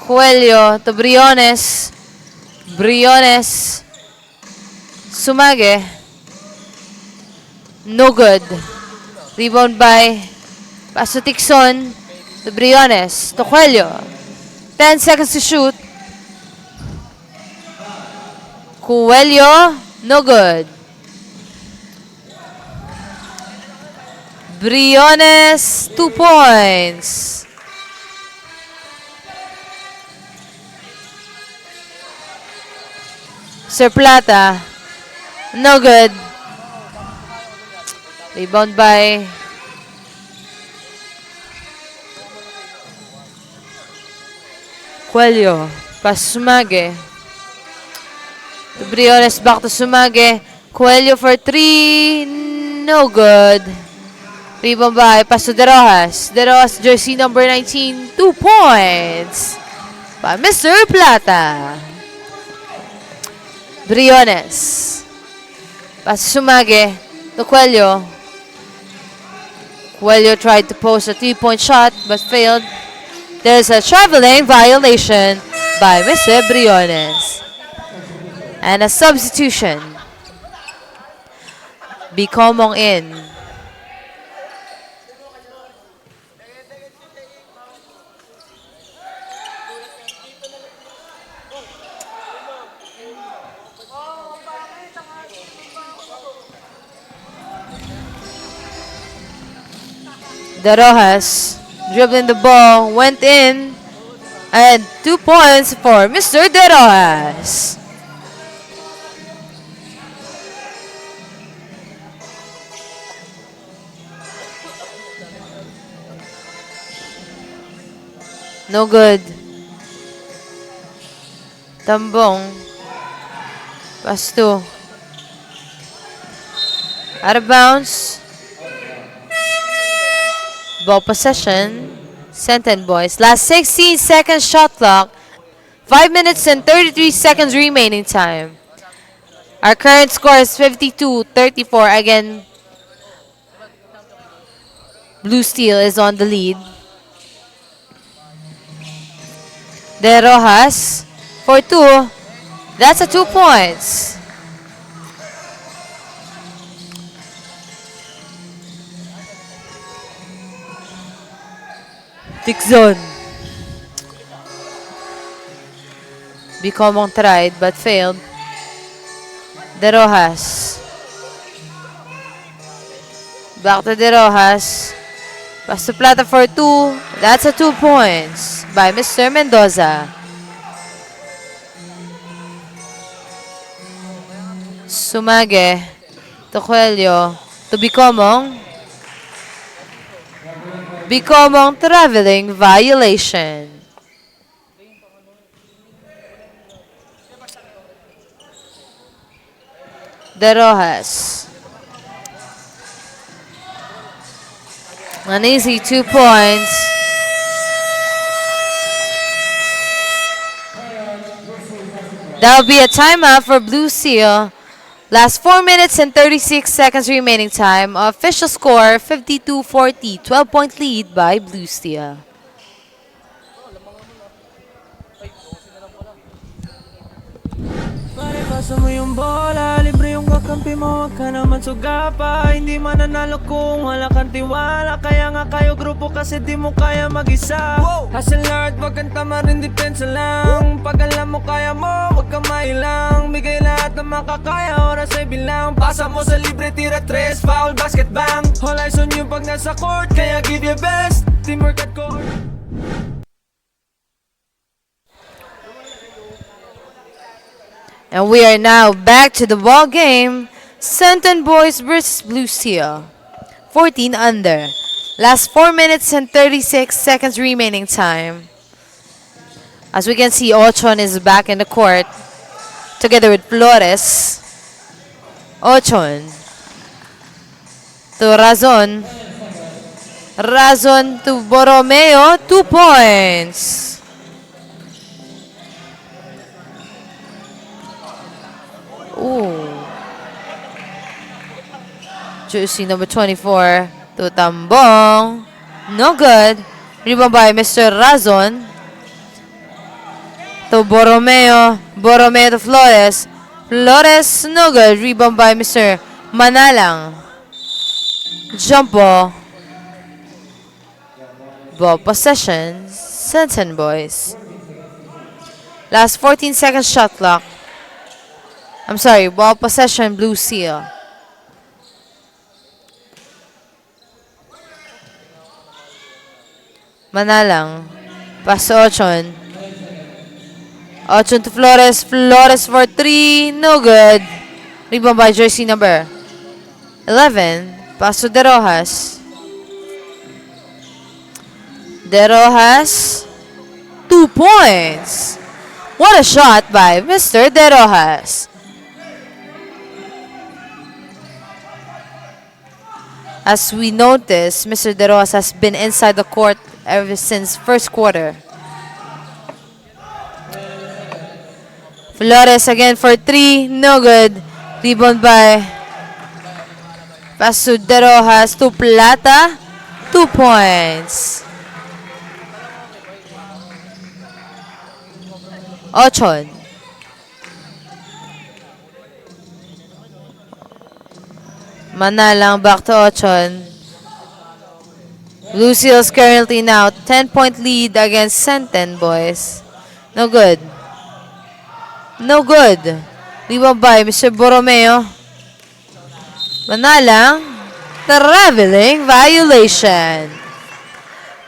Cuello to Briones. Briones. Sumage. No good. Rebound by pass to Tixon. To Briones. To Cuello. 10 seconds to shoot. Cuello. No good. Briones, 2 points. Sir Plata, no good. Rebound by Cuello. Pass Sumage. To Briones, back to Sumage. Cuello for 3, no good. Rebound by pass to De Rojas. De Rojas, jersey number 19, 2 points by Mr. Plata. Briones. Pass to Sumage. To Cuello. Cuello tried to post a 3-point shot but failed. There's a traveling violation by Mr. Briones. And a substitution. Bicomong in. De Rojas dribbling the ball, went in, and 2 points for Mr. De Rojas. No good. Tambong. Pass to. Out of bounds. Ball possession. Senton boys. Last 16 seconds shot clock. 5 minutes and 33 seconds remaining time. Our current score is 52-34. Again, Blue Steel is on the lead. De Rojas for 2. That's a 2 points. Tixon. Bicomong tried but failed. De Rojas. Back to De Rojas. Pass to Plata for 2. That's a 2 points by Mr. Mendoza. Sumage to Cuello to Bicomong. Bicomong traveling violation. De Rojas. An easy 2 points. That'll be a timeout for Blue Seal. Last 4 minutes and 36 seconds remaining time. Official score 52-40. 12-point lead by Blue Steel. Pare pa pasa mo yung bola, libre yung kakampi mo, wag ka naman sugapa. Hindi mananalo kung wala kang tiwala, kaya nga kayo grupo kasi di mo kaya mag-isa. Hustle hard, wag kang tama rin, depensa lang. Pag alam mo kaya mo, wag kang mailang. Bigay lahat ng makakaya, oras ay bilang. Pasa mo sa libre, tira tres, foul, basket bang. All eyes on you pag nasa court, kaya give your best. Teamwork at court. And we are now back to the ball game. Senton Boys versus Blue Seal. 14 under. Last 4 minutes and 36 seconds remaining time. As we can see, Ochon is back in the court together with Flores. Ochon to Razon. Razon to Borromeo. 2 points. Ooh. Jersey number 24 to Tambong. No good. Rebound by Mr. Razon. To Borromeo. Borromeo to Flores. Flores, no good. Rebound by Mr. Manalang. Jump ball. Ball possession. Senton Boys. Last 14 seconds shot clock. I'm sorry, ball possession, Blue Seal. Manalang. Pass to Ochon. Ochon to Flores. Flores for 3. No good. Rebound by jersey number 11. Pass to De Rojas. De Rojas. 2 points. What a shot by Mr. De Rojas. As we notice, Mr. De Rojas has been inside the court ever since first quarter. Flores again for 3. No good. Rebound by pass to De Rojas to Plata. 2 points. Ochon. Manalang back to Ochon. Blue Seals currently now 10-point lead against Senton Boys. No good. No good. Rebound by Mr. Borromeo. Manalang. Traveling violation.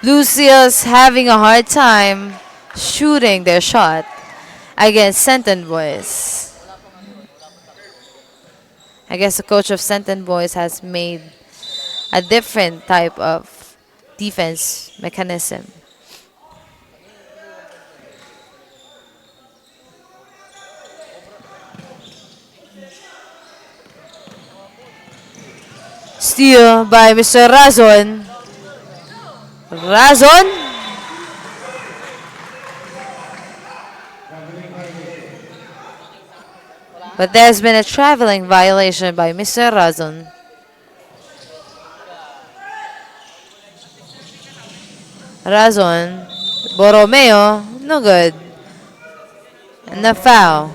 Blue Seals having a hard time shooting their shot against Senton Boys. I guess the coach of Senton Boys has made a different type of defense mechanism. Steal by Mr. Razon. Razon. But there's been a traveling violation by Mr. Razon. Razon. Borromeo. No good. And a foul.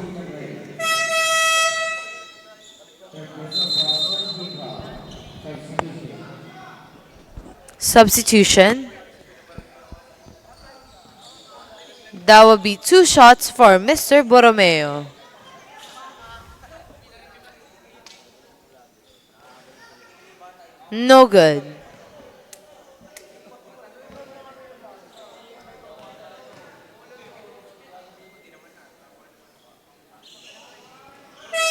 Substitution. That would be 2 shots for Mr. Borromeo. No good.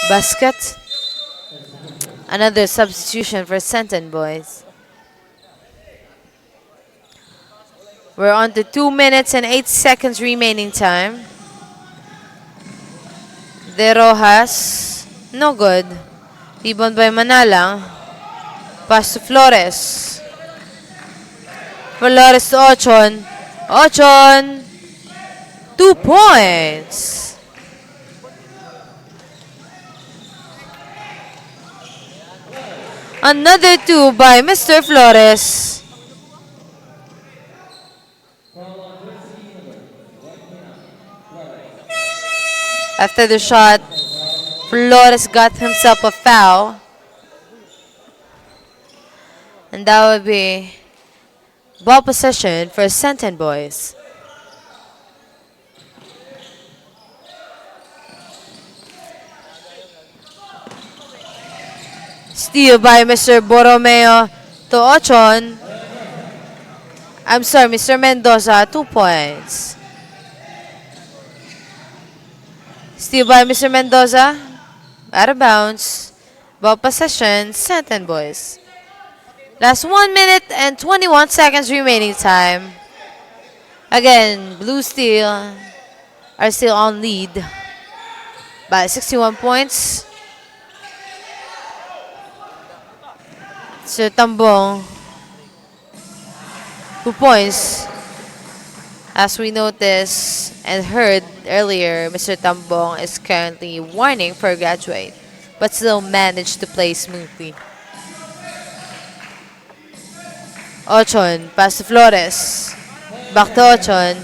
Basket. Another substitution for Senton Boys. We're on to 2 minutes and 8 seconds remaining time. De Rojas. No good. Rebound by Manalang. Pass to Flores. Flores to Ochon. Ochon. 2 points. Another 2 by Mr. Flores. After the shot, Flores got himself a foul. And that would be ball possession for Senton Boys. Steal by Mr. Borromeo to Ochon. I'm sorry, Mr. Mendoza, 2 points. Steal by Mr. Mendoza. Out of bounds. Ball possession, Senton Boys. Last 1 minute and 21 seconds remaining time. Again, Blue Steel are still on lead by 61 points. Sir Tambong, 2 points. As we noticed and heard earlier, Mr. Tambong is currently whining for a graduate, but still managed to play smoothly. Ochon, pass to Flores. Back to Ochon.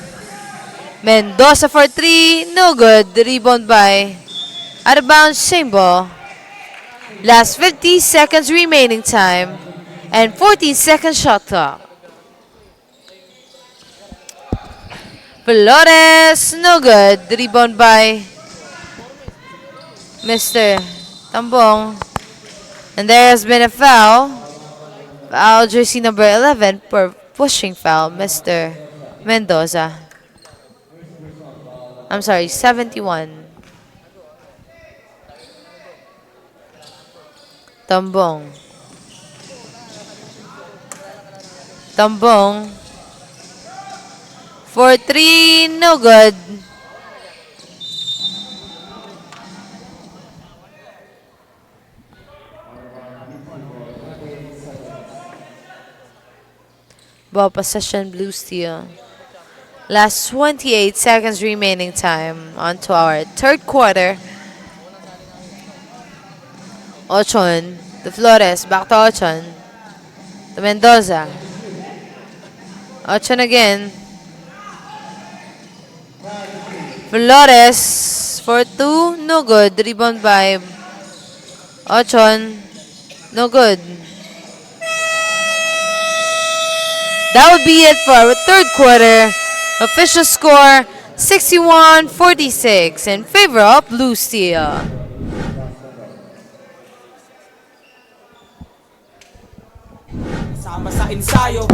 Mendoza for 3, no good. The rebound by out of bounds, same ball. Last 50 seconds remaining time and 14-second shot clock. Flores, no good. The rebound by Mr. Tambong. And there has been a foul. Foul jersey number 11 for pushing foul, Mr. Mendoza. I'm sorry, 71. Tambong. Tambong. For 3, no good. Ball possession, Blue Steel. Last 28 seconds remaining time onto our third quarter. Ochon, to Flores, back to Ochon. To Mendoza. Ochon again. Flores for 2, no good. Rebound by Ochon, no good. That would be it for our third quarter. Official score 61-46 in favor of Blue Steel. Sama sa ensayo,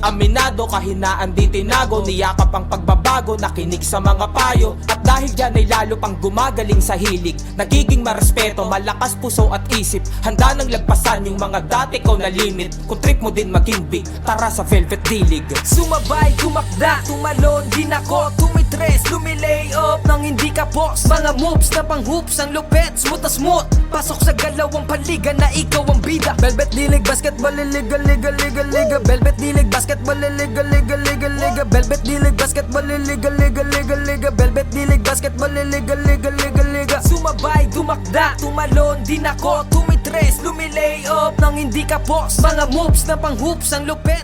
aminado kahinaan di tinago, niyakap ang pagbabago, nakinig sa mga payo. At dahil dyan ay lalo pang gumagaling sa hilig, nagiging marespeto, malakas puso at isip, handa nang lagpasan yung mga dati ko na limit. Kung trip mo din maging big, tara sa Velvet D-League. Sumabay, tumakda, tumalon, din ako, tumitres, lumilay up nang hindi ka boss. Mga moves na pang hoops, ang lupet, smooth na smooth. Pasok sa galawang paliga na ikaw ang bida. Velvet D-League, basketball, liga, liga, liga, liga. Velvet D-League, basketball, liga, liga, liga, liga. Velvet D-League, basketball, liga, liga, liga, liga. Velvet D-League, basketball, liga, liga, liga, liga. Sumabay, tumakda, tumalon, din ako, tumitres, lumilay up nang hindi ka boss. Mga moves na pang hoops, ang lupet.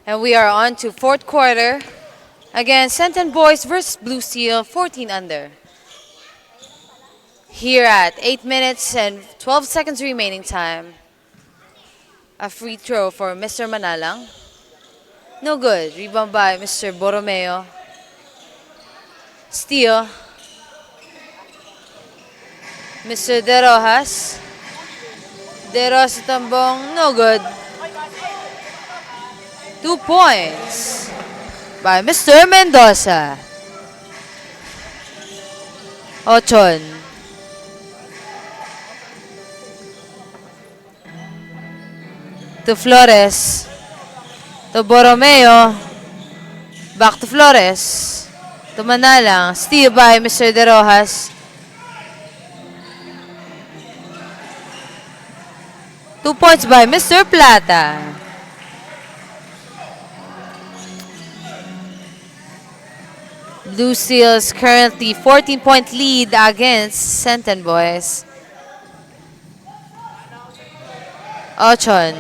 And we are on to fourth quarter. Again, Senton Boys versus Blue Steel, 14 under. Here at 8 minutes and 12 seconds remaining time. A free throw for Mr. Manalang. No good. Rebound by Mr. Borromeo. Steal. Mr. De Rojas. De Rojas tambong. No good. 2 points by Mr. Mendoza. Ochon. To Flores. To Borromeo. Back to Flores. To Manalang. Steal by Mr. De Rojas. 2 points by Mr. Plata. Blue Seals currently 14-point lead against Senton Boys. Ochon.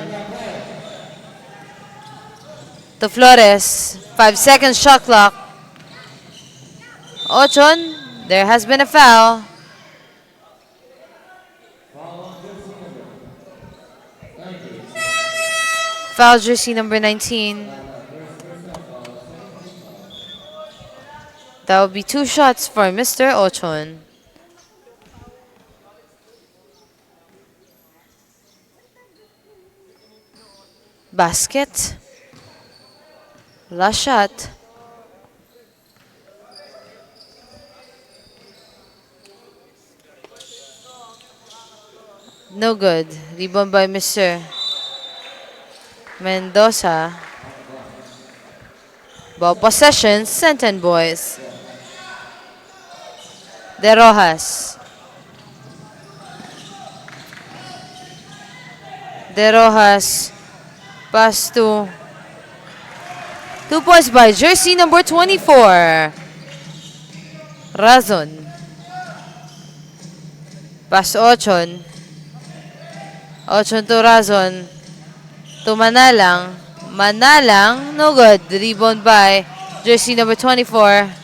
To Flores. 5 seconds shot clock. Ochon. There has been a foul. Foul jersey number 19. That will be 2 shots for Mr. Ochon. Basket. Last shot. No good. Rebound by Mr. Mendoza. Ball possession, Senton Boys. De Rojas. De Rojas. Pass to 2 points by jersey number 24. Razon. Pass to Ochon. Ochon to Razon. To Manalang. Manalang, no good. Rebound by jersey number 24.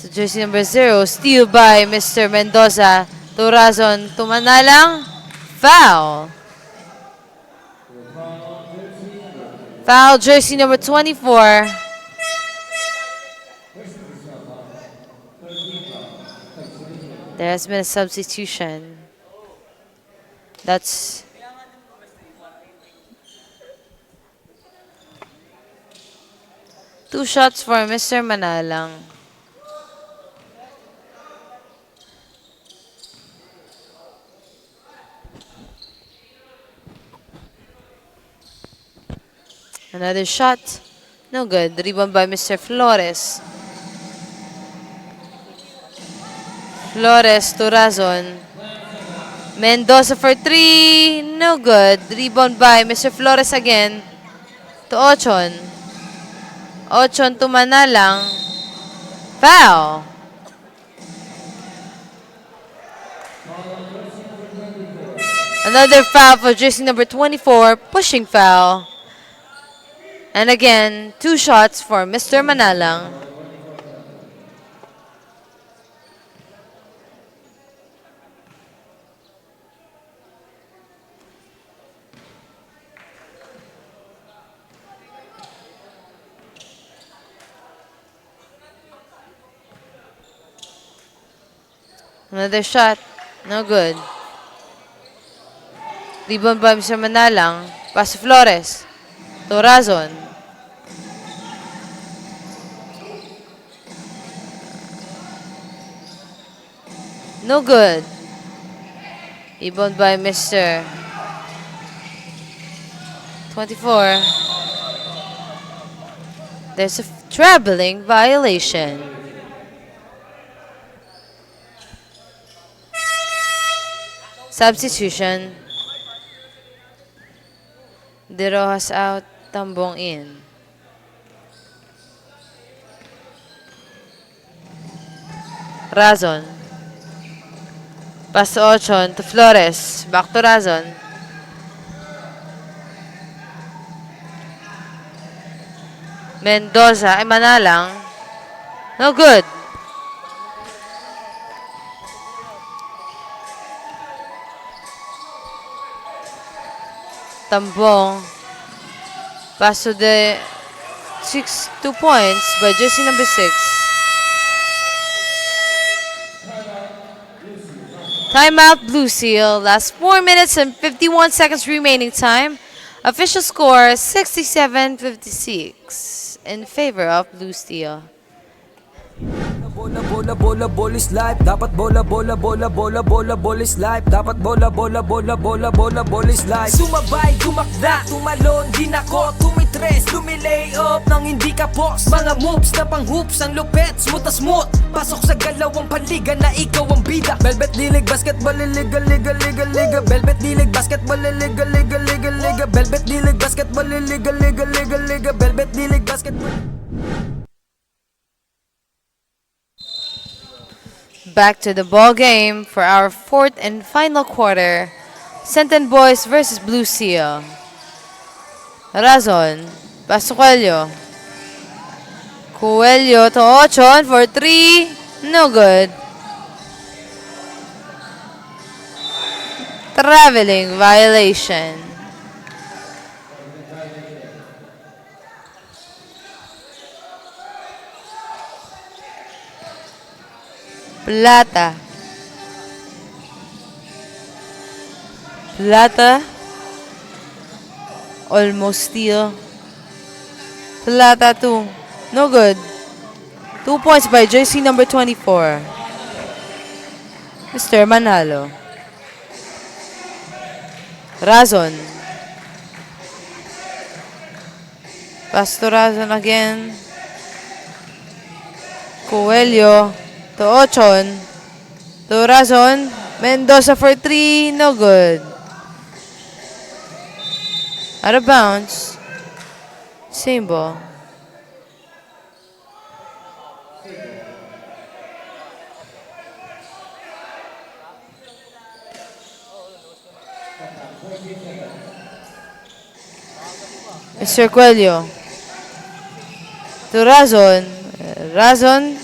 To jersey number 0. Steal by Mr. Mendoza. To Razon. To Manalang. Foul. Foul jersey number 24. There has been a substitution. That's two shots for Mr. Manalang. Another shot. No good. Rebound by Mr. Flores. Flores to Razon. Mendoza for 3. No good. Rebound by Mr. Flores again. To Ochon. Ochon to Manalang. Foul. Another foul for jersey number 24. Pushing foul. And again, 2 shots for Mr. Manalang. Another shot. No good. Rebound by Mr. Manalang. Pass to Flores. To Razon. No good. Rebound by Mr. 24. There's a traveling violation. Substitution. De Rojas out, Tambong in. Razon. Pass to Ochon to Flores. Back to Razon. Mendoza ay Manalang. No good. Tambong. Pass to the 2 points by jersey number 6. Timeout Blue Seal. Last 4 minutes and 51 seconds remaining time. Official score 67-56 in favor of Blue Steel. Bola, bola, bola, bola is life. Dapat bola, bola, bola, bola, bola, bola is life. Dapat bola, bola, bola, bola, bola, bola is life. Sumabay, tumakda, tumalon, din ako, tumitres, lumilay up nang hindi ka post. Mga moves na pang hoops, ang lupet, smooth na smooth. Pasok sa galawang paliga na ikaw ang bida. Velvet D-League basketball, liga, liga, liga, liga. Velvet D-League basketball, liga, liga, liga, liga. Velvet D-League basketball, liga, liga, liga, liga. Velvet D-League basketball. Back to the ball game for our fourth and final quarter. Senten Boys versus Blue Seal. Razon. Pass to Coelho. Coelho to Ochon for 3. No good. Traveling violation. Plata. Plata. Almost steal. Plata 2. No good. 2 points by jersey number 24. Mr. Manalo. Razon. Pass to Razon again. Coelho. To Ochon. To Razon. Mendoza for 3. No good. Out of bounds. Same ball. Mr. Coelho. To Razon. Razon.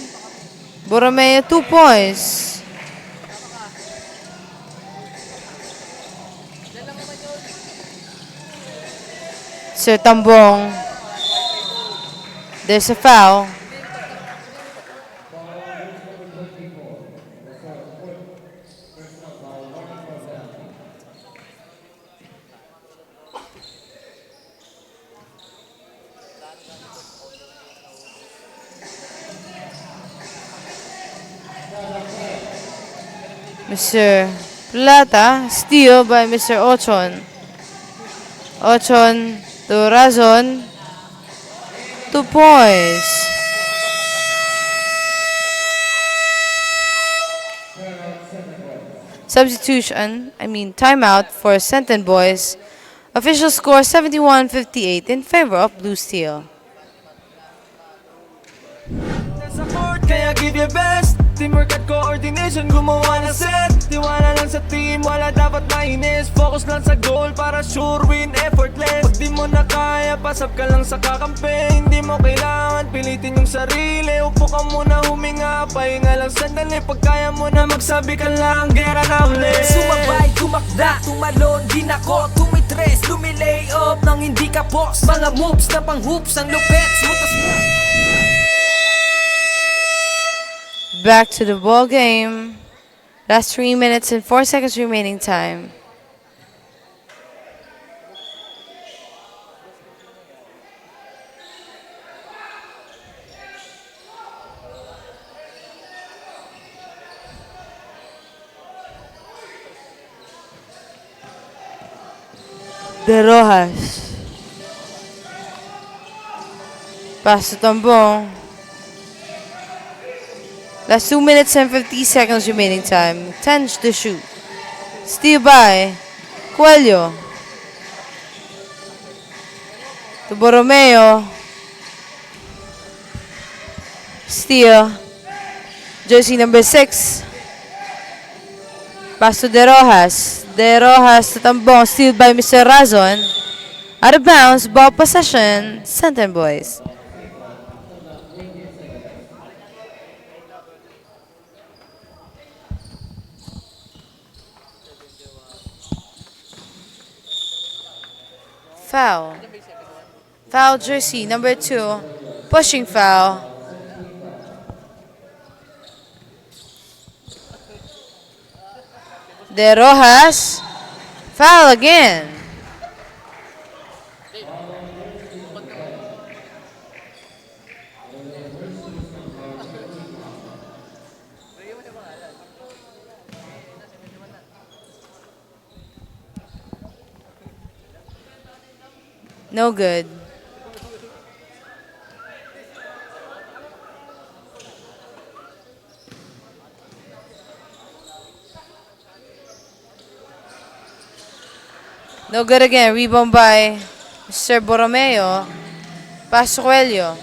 Borromeo, 2 points. Sir Tambong. There's a foul. Mr. Plata, steal by Mr. Ochon. Ochon to Razon. 2 points. Substitution, timeout for Senten Boys. Official score 71-58 in favor of Blue Steel. Support, kaya give your best. Teamwork at coordination, gumawa ng set. Tiwala lang sa team, wala dapat mainis. Focus lang sa goal para sure win, effortless. Pag di mo na kaya, pasap ka lang sa kakampi. Hindi mo kailangan pilitin yung sarili. Upo ka muna, huminga, pahinga lang sandali. Pag kaya mo na magsabi ka lang, gera na ulit. Sumabay, tumakda, tumalon, din ako, tumitres, lumilay up nang hindi ka post. Mga moves na pang hoops, ang lupet, smooth na smooth. Back to the ball game. Last 3 minutes and 4 seconds remaining time. De Rojas. Pass to Tambong. Last 2 minutes and 50 seconds remaining time. 10 to shoot. Steal by Coelho. To Borromeo. Steal. Jersey number 6. Pass to De Rojas. De Rojas to Tambong. Steal by Mr. Razon. Out of bounds. Ball possession. Center boys. Foul. Foul jersey number 2. Pushing foul. De Rojas. Foul again. No good. No good again. Rebound by Mr. Borromeo. Pass to Coelho.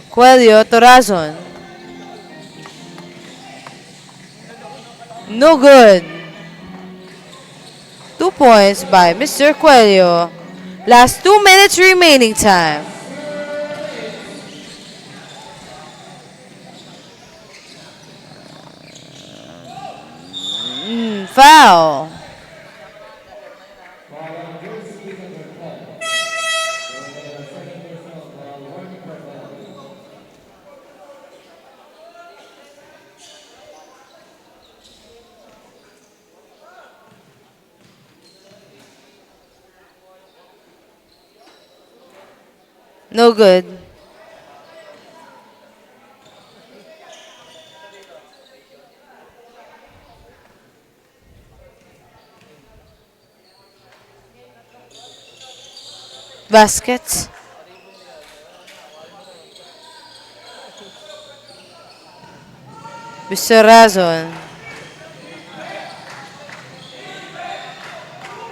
Coelho to Razon. No good. 2 points by Mr. Coelho. Last 2 minutes remaining time. Foul. No good. Basket. Mr. Razon.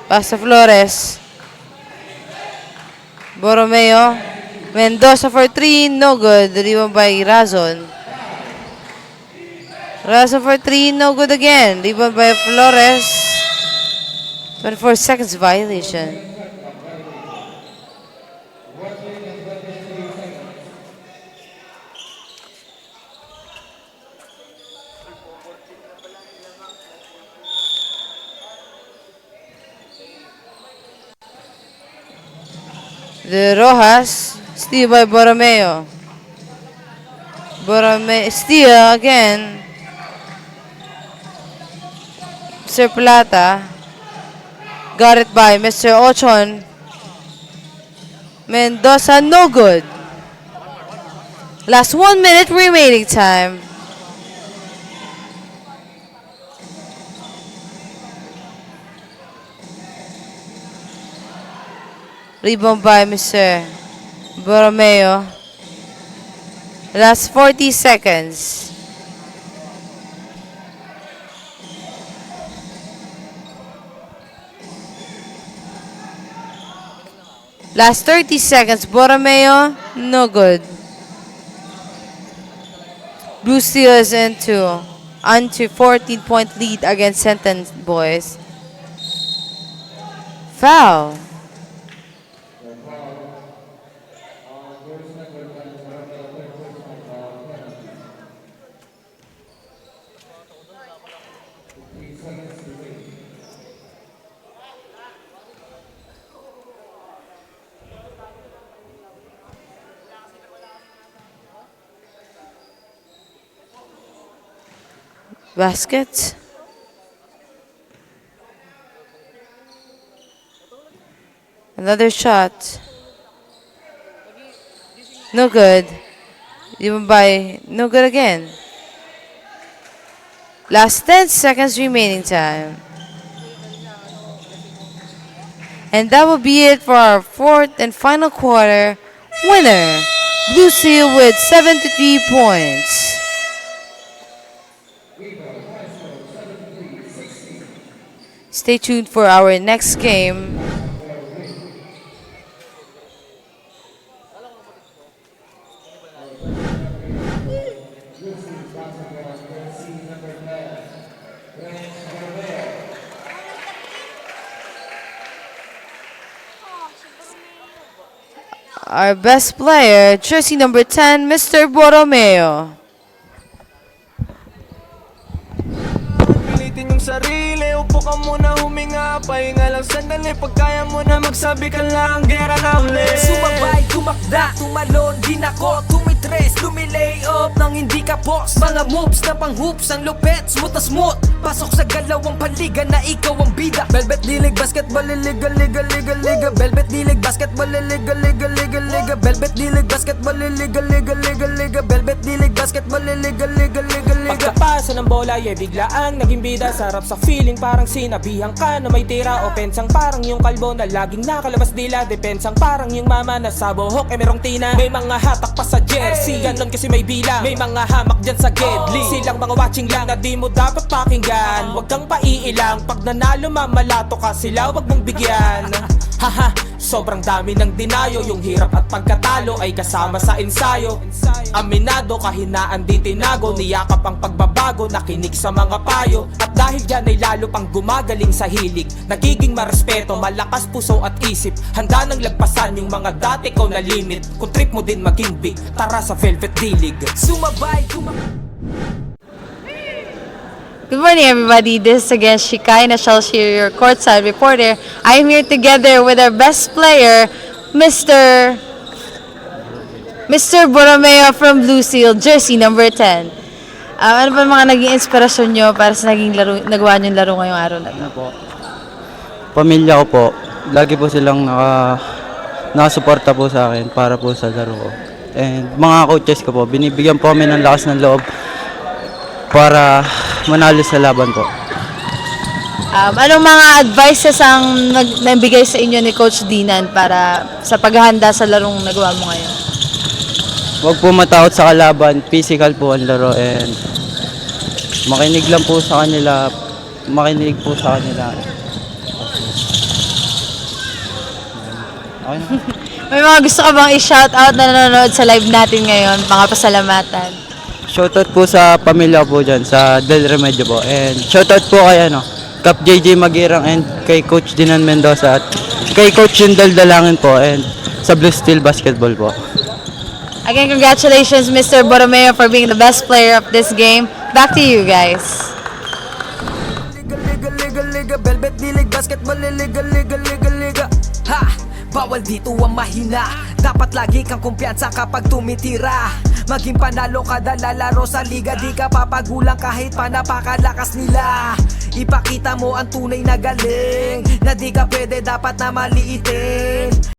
Pasa Flores. Borromeo. Mendoza for 3. No good. Rebound by Razon. Razon for 3. No good again. Rebound by Flores. 24 seconds violation. De Rojas, steal by Borromeo. Borromeo, steal again. Mr. Plata. Got it by Mr. Ochon. Mendoza, no good. Last 1 minute remaining time. Rebound by Mr. Borromeo. Last 40 seconds. Last 30 seconds. Borromeo, no good. Blue Steelers onto 14-point lead against Sentence Boys. Foul. Basket. Another shot. No good. Even by no good again. Last 10 seconds remaining time. And that will be it for our fourth and final quarter. Winner, Blue Seal with 73 points. Stay tuned for our next game. Our best player, jersey number 10, Mr. Borromeo. Pilitin yung sarili, upo ka muna, huminga. Pahinga lang sandali, pag kaya mo na magsabi ka lang, gera na ulit. Sumabay, tumakda, tumalon, din ako tumitres, lumilay up nang hindi ka boss. Mga moves na pang hoops, ang lupet, smooth na smooth. Pasok sa galawang paliga na ikaw ang bida. Velvet dilig, basketball, liga, liga, liga, liga. Velvet dilig, basketball, liga, liga, liga, liga. Velvet dilig, basketball, liga, liga, liga, liga. Velvet dilig, basketball, liga, liga, liga, liga. Pagkapasa ng bola, biglaang naging bida. Sarap sa feeling, parang sinabihan ka na may tira. O pensang parang yung kalbo na laging nakalabas dila. Depensang parang yung mama na sa buhok merong tina. May mga hatak pa sa jersey, ganon kasi may bilang. May mga hamak dyan sa gedli, silang mga watching lang na di mo dapat pakinggan. Huwag kang paiilang, pag nanalo mamalato ka sila, wag mong bigyan. Haha, sobrang dami ng dinayo. Yung hirap at pagkatalo ay kasama sa ensayo. Aminado, kahinaan di tinago. Niyakap ang pagbabago, nakinig sa mga payo. At dahil dyan ay lalo pang gumagaling sa hilig. Nagiging marespeto, malakas puso at isip. Handa nang lagpasan yung mga dati ko na limit. Kung trip mo din maging big, tara sa Velvet Dilig. Sumabay, Good morning, everybody. This is again Shikai Nashalshir, your courtside reporter. I am here together with our best player, Mr. Borromeo from Blue Seal, jersey number 10. Ano ba mga naging inspirasyon nyo para sa nagawa nyo laro ngayong araw na ito? Pamilya ko po, lagi po silang nakasuporta po sa akin para po sa laro ko. And mga coaches ko po, binibigyan po kami ng lakas ng loob para manalo sa laban po. Anong mga advices ang nabigay sa inyo ni Coach Dinan para sa paghahanda sa larong nagawa mo ngayon? Huwag po matakot sa kalaban, physical po ang laro and makinig lang po sa kanila, makinig po sa kanila. Okay na. May mga gusto ka bang i-shoutout na nanonood sa live natin ngayon, mga pasalamatan? Shoutout po sa pamilya ko po dyan, sa Del Remedio po. And shoutout po kay Cap JJ Magirang and kay Coach Dinan Mendoza at kay Coach Yundal Dalangin po and sa Blue Steel Basketball po. Again, congratulations, Mr. Borromeo, for being the best player of this game. Back to you guys. liga, liga, liga, liga. Velvet dilig, basketball, liga, liga, liga, liga. Ha! Bawal dito ang mahina. Dapat lagi kang kumpiyansa kapag tumitira. Maging panalo kada lalaro sa liga. Di ka papagulang kahit pa napakalakas nila. Ipakita mo ang tunay na galing, na di ka pwede dapat na maliitin.